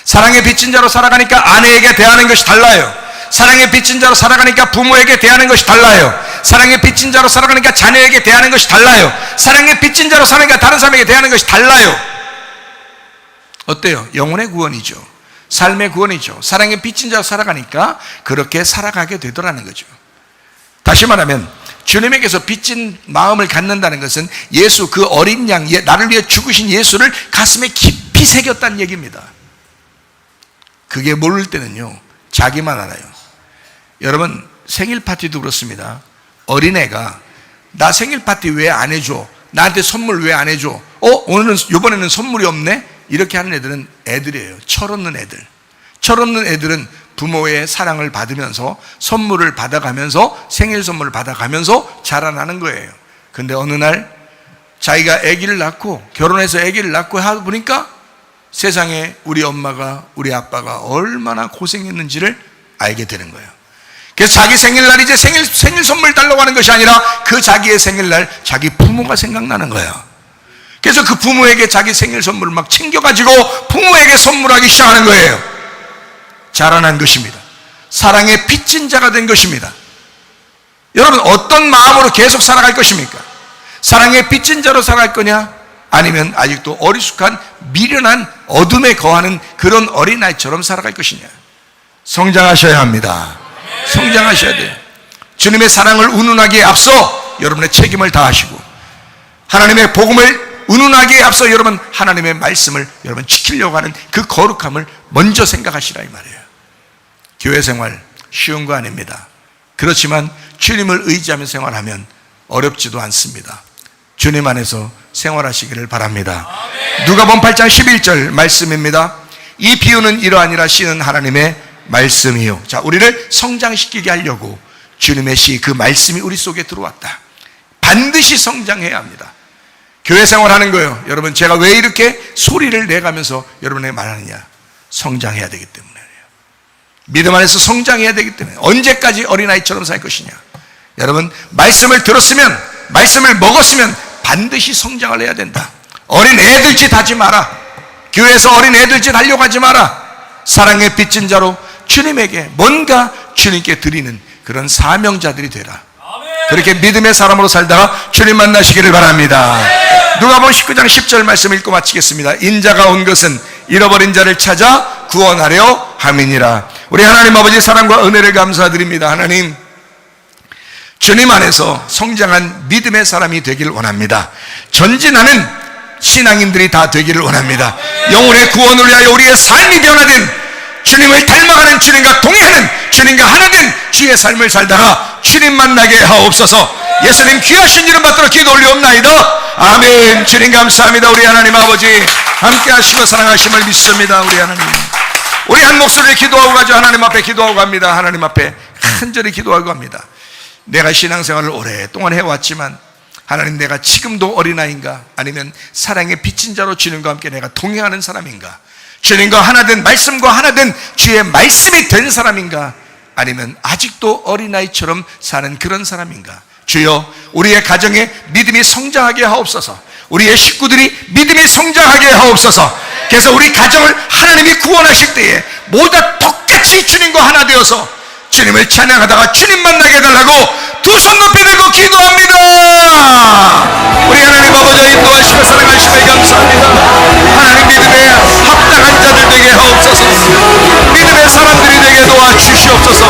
사랑의 빚진 자로 살아가니까 아내에게 대하는 것이 달라요. 사랑의 빚진 자로 살아가니까 부모에게 대하는 것이 달라요. 사랑의 빚진 자로 살아가니까 자녀에게 대하는 것이 달라요. 사랑의 빚진 자로 살아가니까 다른 사람에게 대하는 것이 달라요. 어때요? 영혼의 구원이죠. 삶의 구원이죠. 사랑의 빚진 자로 살아가니까 그렇게 살아가게 되더라는 거죠. 다시 말하면 주님에게서 빚진 마음을 갖는다는 것은 예수, 그 어린 양, 나를 위해 죽으신 예수를 가슴에 깊이 새겼다는 얘기입니다. 그게 모를 때는요, 자기만 알아요. 여러분, 생일 파티도 그렇습니다. 어린애가 나 생일 파티 왜 안 해줘? 나한테 선물 왜 안 해줘? 오늘은, 이번에는 선물이 없네? 이렇게 하는 애들은 애들이에요. 철없는 애들. 철없는 애들은 부모의 사랑을 받으면서 선물을 받아가면서 생일 선물을 받아가면서 자라나는 거예요. 근데 어느 날 자기가 아기를 낳고 결혼해서 아기를 낳고 하다 보니까 세상에 우리 엄마가 우리 아빠가 얼마나 고생했는지를 알게 되는 거예요. 그래서 자기 생일날 이제 생일 선물 달라고 하는 것이 아니라 그 자기의 생일날 자기 부모가 생각나는 거예요. 그래서 그 부모에게 자기 생일 선물을 막 챙겨가지고 부모에게 선물하기 시작하는 거예요. 자라난 것입니다. 사랑의 빚진 자가 된 것입니다. 여러분, 어떤 마음으로 계속 살아갈 것입니까? 사랑의 빚진 자로 살아갈 거냐? 아니면 아직도 어리숙한 미련한 어둠에 거하는 그런 어린아이처럼 살아갈 것이냐? 성장하셔야 합니다. 성장하셔야 돼요. 주님의 사랑을 운운하기에 앞서 여러분의 책임을 다하시고, 하나님의 복음을 운운하기에 앞서 여러분 하나님의 말씀을 여러분 지키려고 하는 그 거룩함을 먼저 생각하시라 이 말이에요. 교회 생활 쉬운 거 아닙니다. 그렇지만 주님을 의지하며 생활하면 어렵지도 않습니다. 주님 안에서 생활하시기를 바랍니다. 누가복음 8장 11절 말씀입니다. 이 비유는 이러하니라. 씨는 하나님의 말씀이요. 자, 우리를 성장시키게 하려고 주님의 씨, 그 말씀이 우리 속에 들어왔다. 반드시 성장해야 합니다. 교회 생활하는 거예요. 여러분, 제가 왜 이렇게 소리를 내가면서 여러분에게 말하느냐? 성장해야 되기 때문이에요. 믿음 안에서 성장해야 되기 때문에. 언제까지 어린아이처럼 살 것이냐? 여러분, 말씀을 들었으면, 말씀을 먹었으면 반드시 성장을 해야 된다. 어린 애들 짓 하지 마라. 교회에서 어린 애들 짓 하려고 하지 마라. 사랑의 빚진 자로 주님에게 뭔가 주님께 드리는 그런 사명자들이 되라. 그렇게 믿음의 사람으로 살다가 주님 만나시기를 바랍니다. 누가복음 19장 10절 말씀 읽고 마치겠습니다. 인자가 온 것은 잃어버린 자를 찾아 구원하려 함이니라. 우리 하나님 아버지 사랑과 은혜를 감사드립니다. 하나님, 주님 안에서 성장한 믿음의 사람이 되기를 원합니다. 전진하는 신앙인들이 다 되기를 원합니다. 영혼의 구원을 위하여 우리의 삶이 변화된, 주님을 닮아가는, 주님과 동행하는, 주님과 하나된 주의 삶을 살다가 주님 만나게 하옵소서. 예수님 귀하신 이름 받들어 기도 올리옵나이다. 아멘. 주님 감사합니다. 우리 하나님 아버지 함께 하시고 사랑하심을 믿습니다. 우리 하나님, 우리 한 목소리에 기도하고 가죠. 하나님 앞에 기도하고 갑니다. 하나님 앞에 간절히 기도하고 갑니다. 내가 신앙생활을 오랫동안 해왔지만 하나님, 내가 지금도 어린아이인가? 아니면 사랑의 빚진 자로 주님과 함께 내가 동행하는 사람인가? 주님과 하나된, 말씀과 하나된 주의 말씀이 된 사람인가? 아니면 아직도 어린아이처럼 사는 그런 사람인가? 주여, 우리의 가정에 믿음이 성장하게 하옵소서. 우리의 식구들이 믿음이 성장하게 하옵소서. 그래서 우리 가정을 하나님이 구원하실 때에 모두 다 똑같이 주님과 하나 되어서 주님을 찬양하다가 주님 만나게 해달라고 두 손 높이 들고 기도합니다. 우리 하나님 아버지 인도하시고 사랑하시며 감사합니다. 하나님, 믿음에 합당한 자들 되게 하옵소서. 믿음의 사람들이 되게 도와주시옵소서.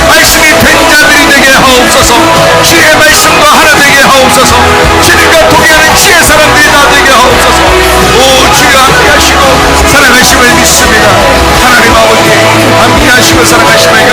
말씀이 된 자들이 되게 하옵소서. 주의 말씀과 하나 되게 하옵소서. 주님과 동행하는 주의 사람들이 다 되게 하옵소서. 오, 주여 함께 하시고 사랑하심을 믿습니다. 하나님 아버지 함께 하시고 사랑하심을